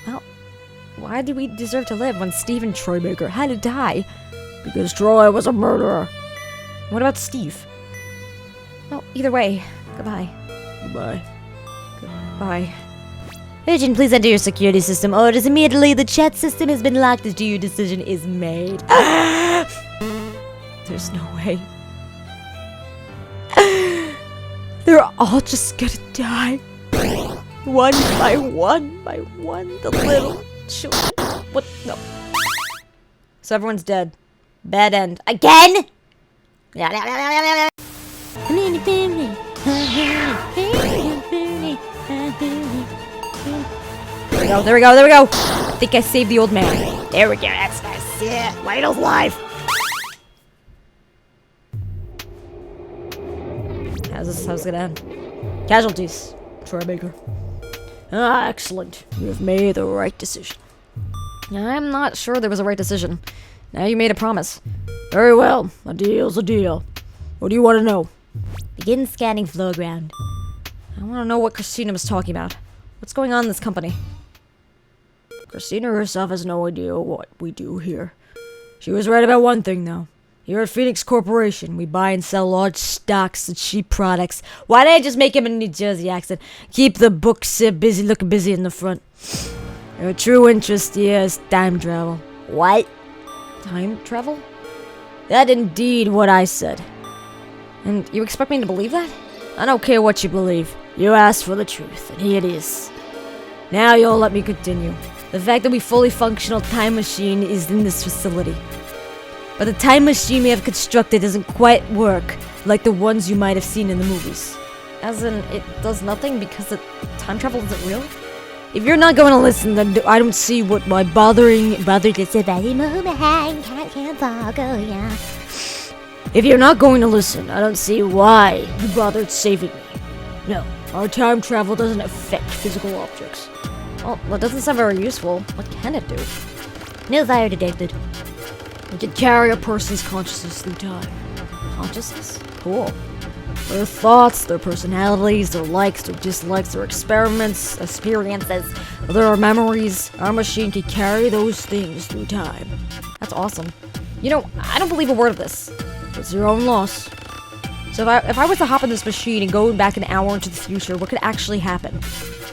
Well, why do we deserve to live when Steve and Troy Baker had to die? Because Troy was a murderer. What about Steve? Well, either way, goodbye. Goodbye. Goodbye. Agent, please enter your security system orders immediately. The chat system has been locked until your decision is made. There's no way. They're all just gonna die. One by one, the little children. What? No. So everyone's dead. Bad end. Again? There we go. I think I saved the old man. There we go, that's nice. Yeah, Lionel's live. How's this gonna end? Casualties, Troy Baker. Ah, excellent. You have made the right decision. I'm not sure there was a right decision. Now you made a promise. Very well, a deal's a deal. What do you want to know? Begin scanning floor ground. I want to know what Christina was talking about. What's going on in this company? Christina herself has no idea what we do here. She was right about one thing, though. Here at Fenix Corporation, we buy and sell large stocks of cheap products. Why did I just make him a New Jersey accent? Keep the books busy, looking busy in the front. Our true interest here is time travel. What? Time travel? That indeed what I said. And you expect me to believe that? I don't care what you believe. You asked for the truth, and here it is. Now you'll let me continue. The fact that we fully functional time machine is in this facility. But the time machine we have constructed doesn't quite work like the ones you might have seen in the movies. As in, it does nothing because the time travel isn't real? If you're not going to listen, then I don't see what my bothering... If you're not going to listen, I don't see why you bothered saving me. No, our time travel doesn't affect physical objects. Well, that doesn't sound very useful. What can it do? No fire detected. It can carry a person's consciousness through time. Consciousness? Cool. Their thoughts, their personalities, their likes, their dislikes, their experiments, experiences, their memories. Our machine can carry those things through time. That's awesome. You know, I don't believe a word of this. It's your own loss. So if I was to hop in this machine and go back an hour into the future, what could actually happen?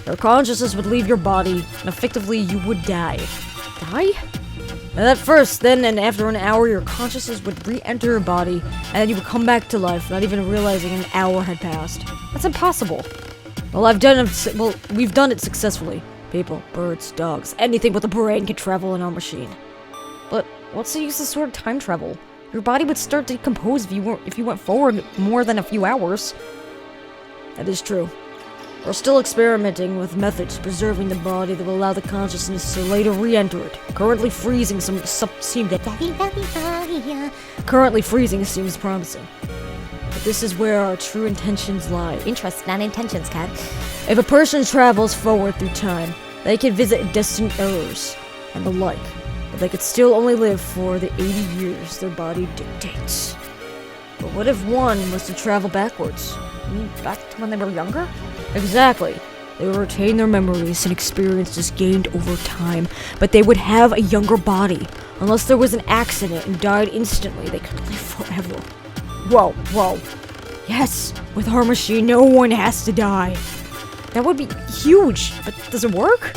Your consciousness would leave your body, and effectively you would die. Die? And at first, then, and after an hour, your consciousness would re-enter your body, and then you would come back to life, not even realizing an hour had passed. That's impossible. Well, we've done it successfully. People, birds, dogs, anything with a brain can travel in our machine. But what's the use of sort of time travel? Your body would start to decompose if you went forward more than a few hours. That is true. We're still experimenting with methods preserving the body that will allow the consciousness to later re-enter it. Currently freezing seems promising. But this is where our true intentions lie. Interest, not intentions, Cat. If a person travels forward through time, they can visit distant eras and the like, but they could still only live for the 80 years their body dictates. But what if one was to travel backwards? You mean back to when they were younger? Exactly. They would retain their memories and experiences gained over time, but they would have a younger body. Unless there was an accident and died instantly, they could live forever. Whoa. Yes, with our machine, no one has to die. That would be huge, but does it work?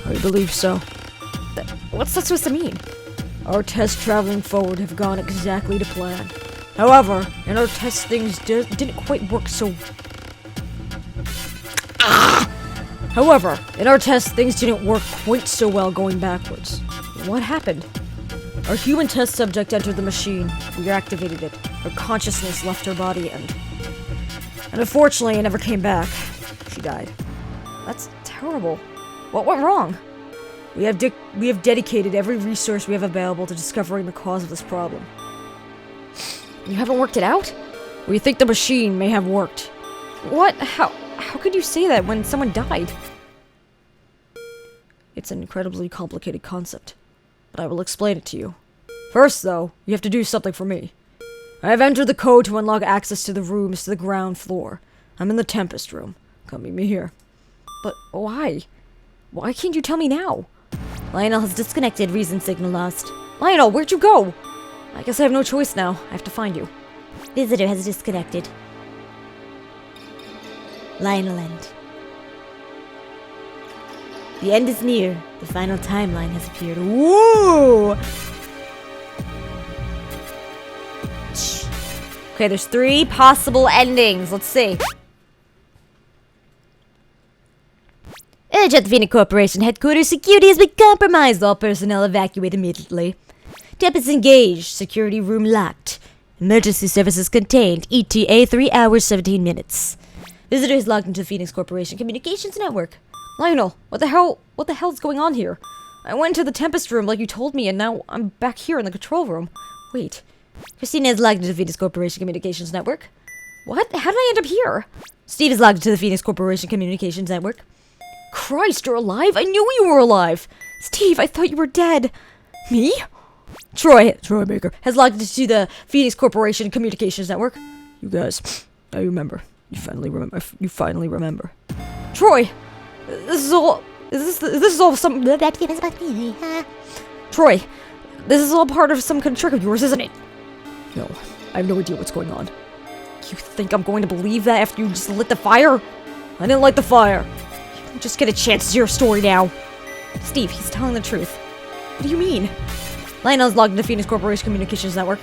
I believe so. What's that supposed to mean? Our tests traveling forward have gone exactly to plan. However, in our tests things didn't quite work so... However, in our tests things didn't work quite so well going backwards. What happened? Our human test subject entered the machine. We activated it. Her consciousness left her body and unfortunately it never came back. She died. That's terrible. What went wrong? We have dedicated every resource we have available to discovering the cause of this problem. You haven't worked it out? We think the machine may have worked. What? How could you say that when someone died? It's an incredibly complicated concept, but I will explain it to you. First, though, you have to do something for me. I have entered the code to unlock access to the rooms to the ground floor. I'm in the Tempest room. Come meet me here. But why? Why can't you tell me now? Lionel has disconnected, reason signal lost. Lionel, where'd you go? I guess I have no choice now. I have to find you. Visitor has disconnected. Lionel end. The end is near. The final timeline has appeared. Woo! Okay, there's 3 possible endings. Let's see. Urge at the Fenix Corporation headquarters. Security has been compromised. All personnel evacuate immediately. Tempest engaged. Security room locked. Emergency services contained. ETA 3 hours 17 minutes. Visitor is logged into the Fenix Corporation Communications Network. Lionel, what the hell's going on here? I went to the Tempest room like you told me, and now I'm back here in the control room. Wait. Christina is logged into the Fenix Corporation Communications Network. What? How did I end up here? Steve is logged into the Fenix Corporation Communications Network. Christ, you're alive? I knew you were alive! Steve, I thought you were dead. Me? Troy Baker has logged into the Fenix Corporation Communications Network. You guys, I remember. You finally remember. Troy! This is all... Is this all some... Troy, this is all part of some kind of trick of yours, isn't it? No, I have no idea what's going on. You think I'm going to believe that after you just lit the fire? I didn't light the fire. You don't just get a chance to hear your story now. Steve, he's telling the truth. What do you mean? Lionel's logged into Fenix Corporation Communications Network.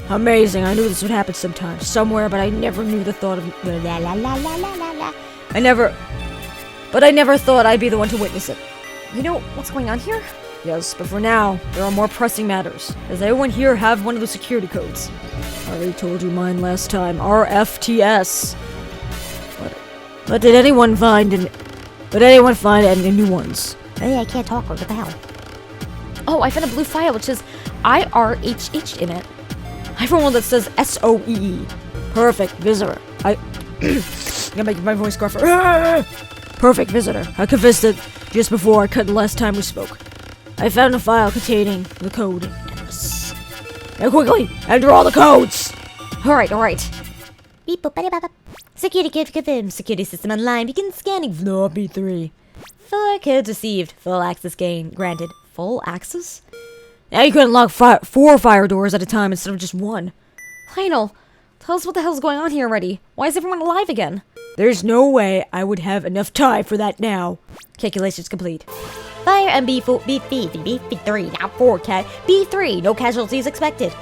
Amazing, I knew this would happen sometime, somewhere, but I never knew the thought of... I never thought I'd be the one to witness it. You know what's going on here? Yes, but for now, there are more pressing matters. Does everyone here have one of the security codes? I already told you mine last time. RFTS. But did anyone find any new ones? Hey, I can't talk. What the hell? Oh, I found a blue file which says IRHH in it. I found one that says SOEE. Perfect, visitor. I gotta make my voice gruffer. Perfect, visitor. I confessed it just before I cut the last time we spoke. I found a file containing the code. Now quickly, enter all the codes! Alright. Security code confirmed. Security system online. Begin scanning floppy 3. 4 codes received. Full access granted. Full access? Now you can unlock 4 fire doors at a time instead of just 1. Lionel, tell us what the hell's going on here already. Why is everyone alive again? There's no way I would have enough time for that now. Calculations complete. Fire on B3, now 4, Cat. B3, no casualties expected.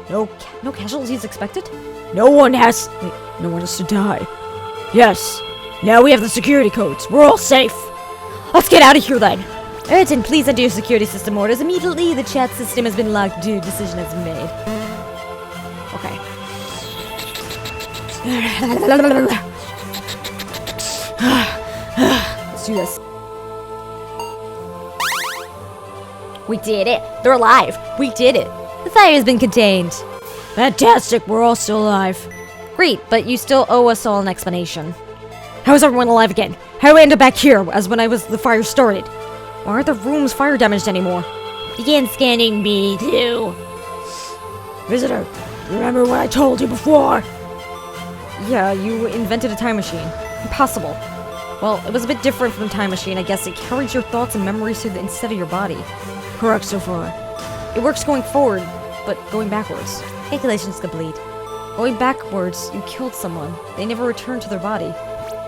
No casualties expected? No one has to die. Yes. Now we have the security codes. We're all safe. Let's get out of here then. Urgent, please enter your security system orders immediately. The chat system has been locked due to decision has been made. Okay. Let's do this. We did it. They're alive. We did it. The fire has been contained. Fantastic. We're all still alive. Great, but you still owe us all an explanation. How is everyone alive again? How did we end up back here as when the fire started? Why aren't the rooms fire damaged anymore? Begin scanning B2. Visitor, remember what I told you before? Yeah, you invented a time machine. Impossible. Well, it was a bit different from the time machine. I guess it carries your thoughts and memories instead of your body. Correct so far. It works going forward, but going backwards. Calculations complete. Going backwards, you killed someone. They never returned to their body.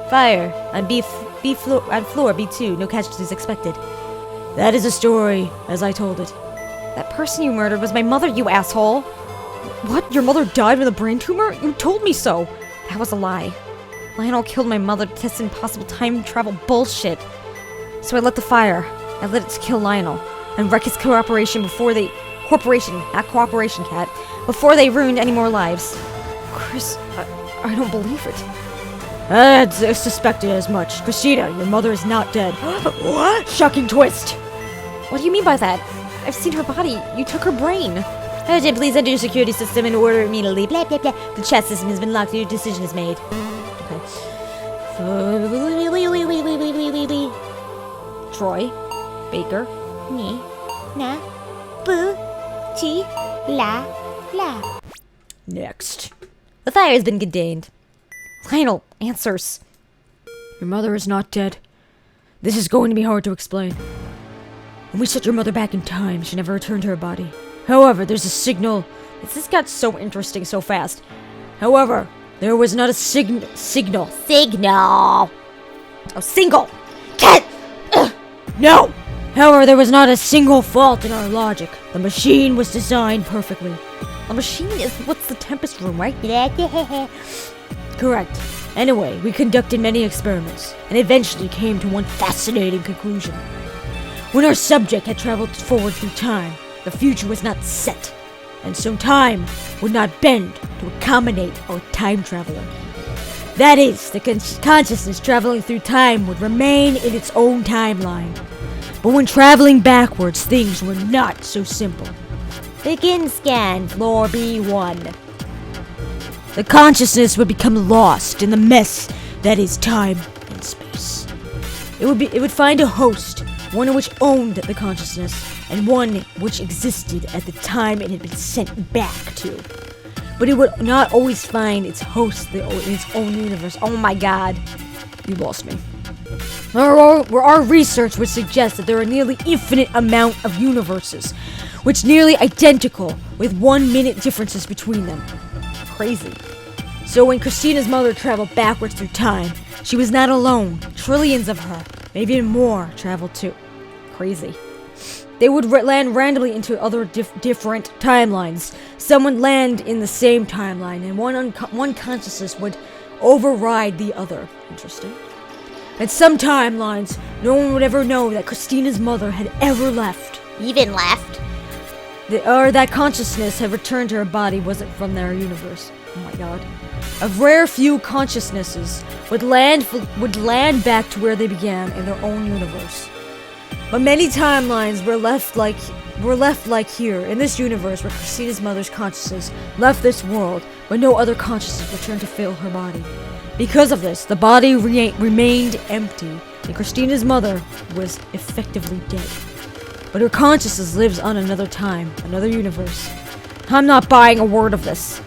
Fire on floor B2, no casualties expected. That is a story, as I told it. That person you murdered was my mother, you asshole! What? Your mother died with a brain tumor? You told me so! That was a lie. Lionel killed my mother to test impossible time travel bullshit. So I let the fire. I let it kill Lionel. And wreck his cooperation before they... not cooperation, Cat. Before they ruined any more lives. Chris, I don't believe it. I suspected as much. Christina, your mother is not dead. What? Shocking twist! What do you mean by that? I've seen her body. You took her brain. Urgent, please enter your security system in order immediately. Blah, blah, blah. The chat system has been locked. Your decision is made. Okay. Troy. Baker. Ni. Na. Bu. Chi. La. La. Next. The fire has been contained. Lionel, answers. Your mother is not dead. This is going to be hard to explain. When we set your mother back in time, she never returned to her body. However, there's a signal. This got so interesting so fast. However, there was not a signal. Signal. Oh, single. Cat. No! However, there was not a single fault in our logic. The machine was designed perfectly. A machine is what's the Tempest room, right? Correct. Anyway, we conducted many experiments, and eventually came to one fascinating conclusion. When our subject had traveled forward through time, the future was not set, and so time would not bend to accommodate our time traveler. That is, the consciousness traveling through time would remain in its own timeline. But when traveling backwards, things were not so simple. Begin scan, floor B1. The consciousness would become lost in the mess that is time and space. It would find a host, one which owned the consciousness, and one which existed at the time it had been sent back to. But it would not always find its host in its own universe. Oh my god. You lost me. Our research would suggest that there are nearly infinite amount of universes, which nearly identical, with 1 minute differences between them. Crazy. So when Christina's mother traveled backwards through time, she was not alone. Trillions of her, maybe even more, traveled too. Crazy. They would land randomly into other different timelines. Some would land in the same timeline, and one consciousness would override the other. Interesting. At some timelines, no one would ever know that Christina's mother had ever left. Even left? Or that consciousness had returned to her body wasn't from their universe. Oh my god. A rare few consciousnesses would land back to where they began in their own universe. But many timelines were left like here, in this universe where Christina's mother's consciousness left this world, but no other consciousness returned to fill her body. Because of this, the body remained empty, and Christina's mother was effectively dead. But her consciousness lives on another time, another universe. I'm not buying a word of this.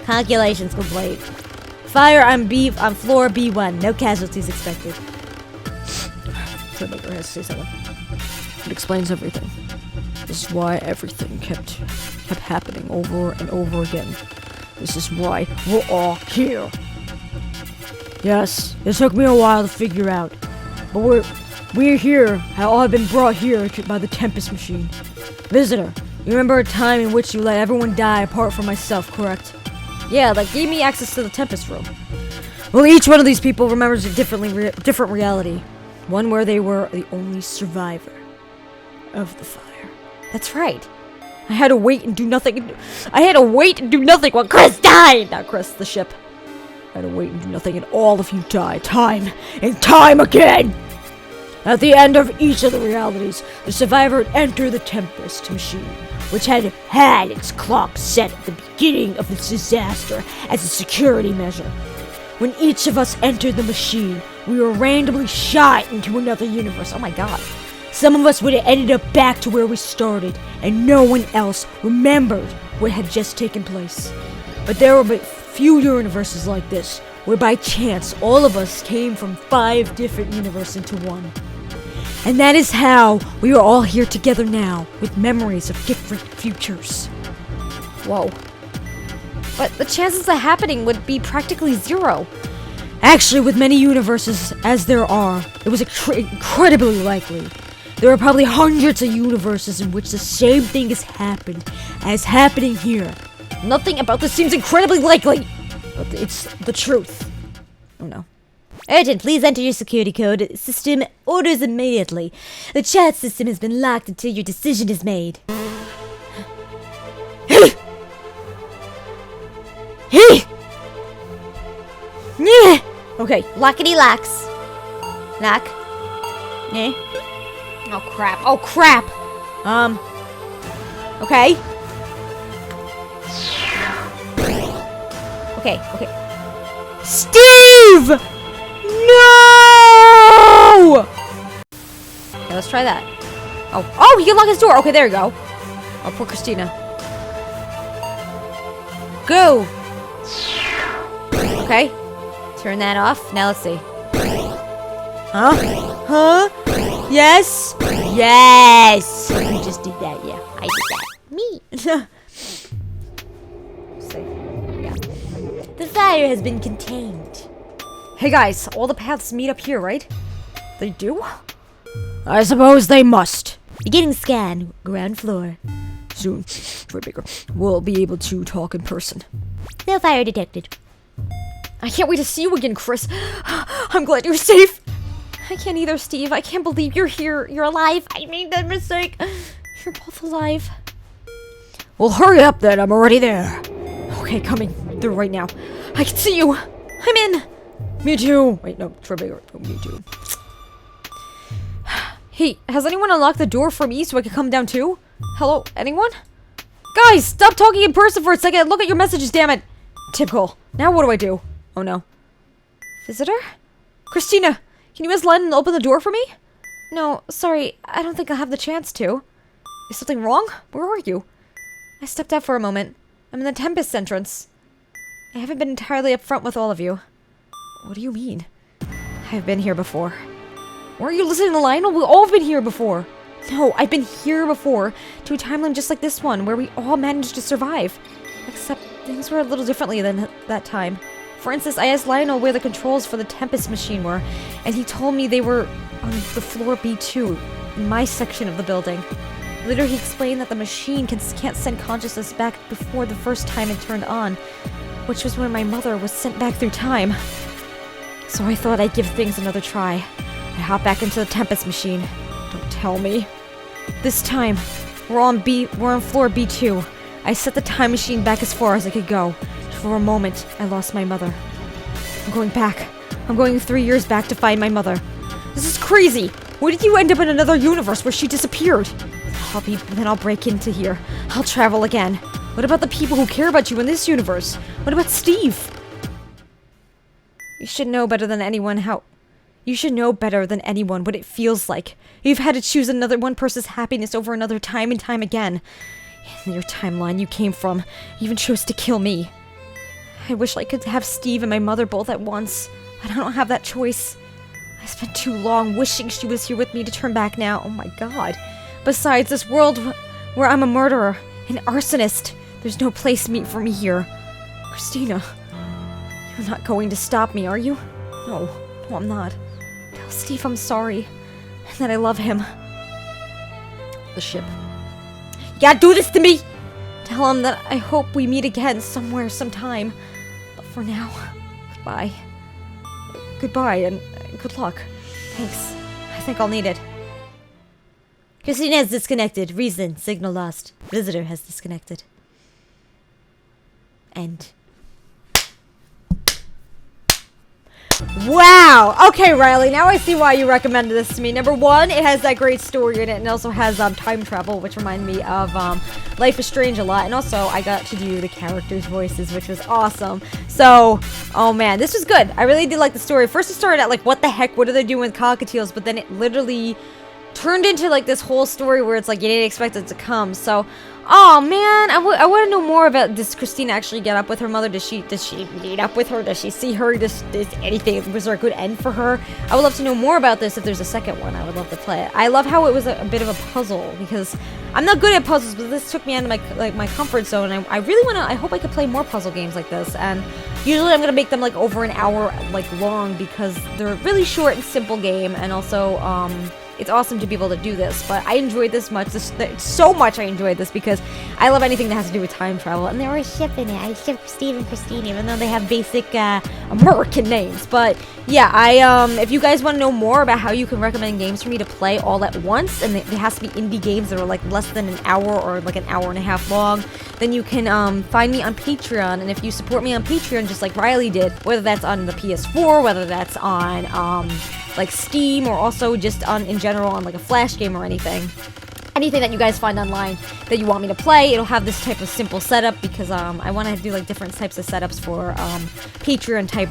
Calculations complete. Fire on floor B1. No casualties expected. Troublemaker has to say something. It explains everything. This is why everything kept happening over and over again. This is why we're all here. Yes, it took me a while to figure out. But we're here, have all been brought here by the Tempest Machine. Visitor, you remember a time in which you let everyone die apart from myself, correct? Yeah, that gave me access to the Tempest room. Well, each one of these people remembers a different reality. One where they were the only survivor of the fire. That's right. I had to wait and do nothing. While Chris died! Not Chris, the ship. I had to wait and do nothing, and all of you die, time and time again! At the end of each of the realities, the survivor would enter the Tempest Machine, which had its clock set at the beginning of this disaster as a security measure. When each of us entered the machine, we were randomly shot into another universe. Oh my god. Some of us would have ended up back to where we started, and no one else remembered what had just taken place. But there were but few universes like this, where by chance all of us came from 5 different universes into one. And that is how we are all here together now, with memories of different futures. Whoa. But the chances of happening would be practically zero. Actually, with many universes as there are, it was incredibly likely. There are probably hundreds of universes in which the same thing has happened as happening here. Nothing about this seems incredibly likely. But it's the truth. Oh no. Urgent, please enter your security code. System orders immediately. The chat system has been locked until your decision is made. Okay, Lockety locks. Lock. Yeah. oh crap. Okay. Okay. Steve! No! Okay, let's try that. Oh, you can lock his door. Okay, there you go. Oh, poor Christina. Go. Okay. Turn that off. Now let's see. Huh? Yes? Yes! You just did that, yeah. I did that. Me. Yeah. The fire has been contained. Hey guys, all the paths meet up here, right? They do? I suppose they must. Beginning scan, ground floor. Soon, Troy Baker will be able to talk in person. No fire detected. I can't wait to see you again, Chris. I'm glad you're safe. I can't either, Steve. I can't believe you're here. You're alive. I made that mistake. You're both alive. Well, hurry up then. I'm already there. Okay, coming through right now. I can see you. I'm in. Me too. Wait, no, Troy Baker. Oh, me too. Hey, has anyone unlocked the door for me so I can come down too? Hello, anyone? Guys, stop talking in person for a second. Look at your messages, damn it. Typical. Now what do I do? Oh no. Visitor? Christina, can you ask Lennon to open the door for me? No, sorry. I don't think I'll have the chance to. Is something wrong? Where are you? I stepped out for a moment. I'm in the Tempest entrance. I haven't been entirely upfront with all of you. What do you mean? I've been here before. Weren't you listening to Lionel? We've all been here before. No, I've been here before, to a timeline just like this one, where we all managed to survive. Except things were a little differently than that time. For instance, I asked Lionel where the controls for the Tempest machine were, and he told me they were on the floor B2, in my section of the building. Later, he explained that the machine can't send consciousness back before the first time it turned on, which was when my mother was sent back through time. So I thought I'd give things another try. I hopped back into the Tempest machine. Don't tell me. This time, we're on floor B2. I set the time machine back as far as I could go. For a moment, I lost my mother. I'm going back. I'm going 3 years back to find my mother. This is crazy! Why did you end up in another universe where she disappeared? Then I'll break into here. I'll travel again. What about the people who care about you in this universe? What about Steve? You should know better than anyone what it feels like. You've had to choose one person's happiness over another time and time again. In your timeline you came from, you even chose to kill me. I wish I could have Steve and my mother both at once, but I don't have that choice. I spent too long wishing she was here with me to turn back now. Oh my god. Besides, this world where I'm a murderer, an arsonist, there's no place for me here. Christina, you're not going to stop me, are you? No, I'm not. Tell Steve I'm sorry. And that I love him. The ship. You gotta do this to me! Tell him that I hope we meet again somewhere, sometime. But for now, goodbye. Goodbye, and good luck. Thanks. I think I'll need it. Christina has disconnected. Reason, signal lost. Visitor has disconnected. End. Wow! Okay, Riley, now I see why you recommended this to me. Number one, it has that great story in it, and it also has time travel, which reminded me of Life is Strange a lot. And also, I got to do the characters' voices, which was awesome. So, oh man, this was good. I really did like the story. First, it started out like, what the heck? What are they doing with cockatiels? But then it literally turned into like this whole story where it's like you didn't expect it to come. So, oh man, I want to know more about, does Christina actually get up with her mother? Does she meet up with her? Does she see her? Does anything, was there a good end for her? I would love to know more about this. If there's a second one, I would love to play it. I love how it was a bit of a puzzle, because I'm not good at puzzles, but this took me out of my comfort zone. And I really want to, I hope I could play more puzzle games like this. And usually I'm going to make them like over an hour long, because they're a really short and simple game. And also, it's awesome to be able to do this, but I enjoyed this so much. I enjoyed this because I love anything that has to do with time travel, and there were a ship in it. I shipped Steve and Christine, even though they have basic American names. But yeah, if you guys want to know more about how you can recommend games for me to play all at once, and it has to be indie games that are like less than an hour or like an hour and a half long, then you can find me on Patreon. And if you support me on Patreon, just like Riley did, whether that's on the PS4, whether that's on like Steam, or also just in general on like a Flash game or anything that you guys find online that you want me to play, it'll have this type of simple setup, because I want to do like different types of setups for Patreon type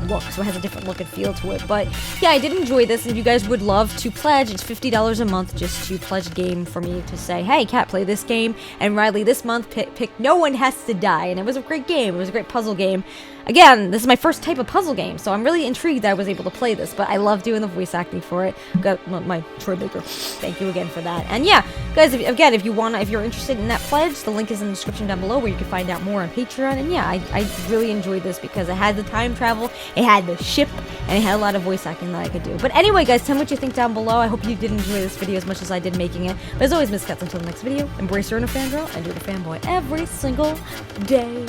look, so it has a different look and feel to it. But yeah, I did enjoy this, and if you guys would love to pledge, it's $50 a month just to pledge a game for me to say, hey Kat, play this game, and Riley this month pick No One Has to Die. And it was a great game. It was a great puzzle game. Again, this is my first type of puzzle game, so I'm really intrigued that I was able to play this, but I love doing the voice acting for it. Got my Troy Baker. Thank you again for that. And yeah, guys, if you're interested in that pledge, the link is in the description down below where you can find out more on Patreon. And yeah, I really enjoyed this because it had the time travel, it had the ship, and it had a lot of voice acting that I could do. But anyway, guys, tell me what you think down below. I hope you did enjoy this video as much as I did making it. But as always, MISCAT, until the next video, embrace your inner fangirl and do the fanboy every single day.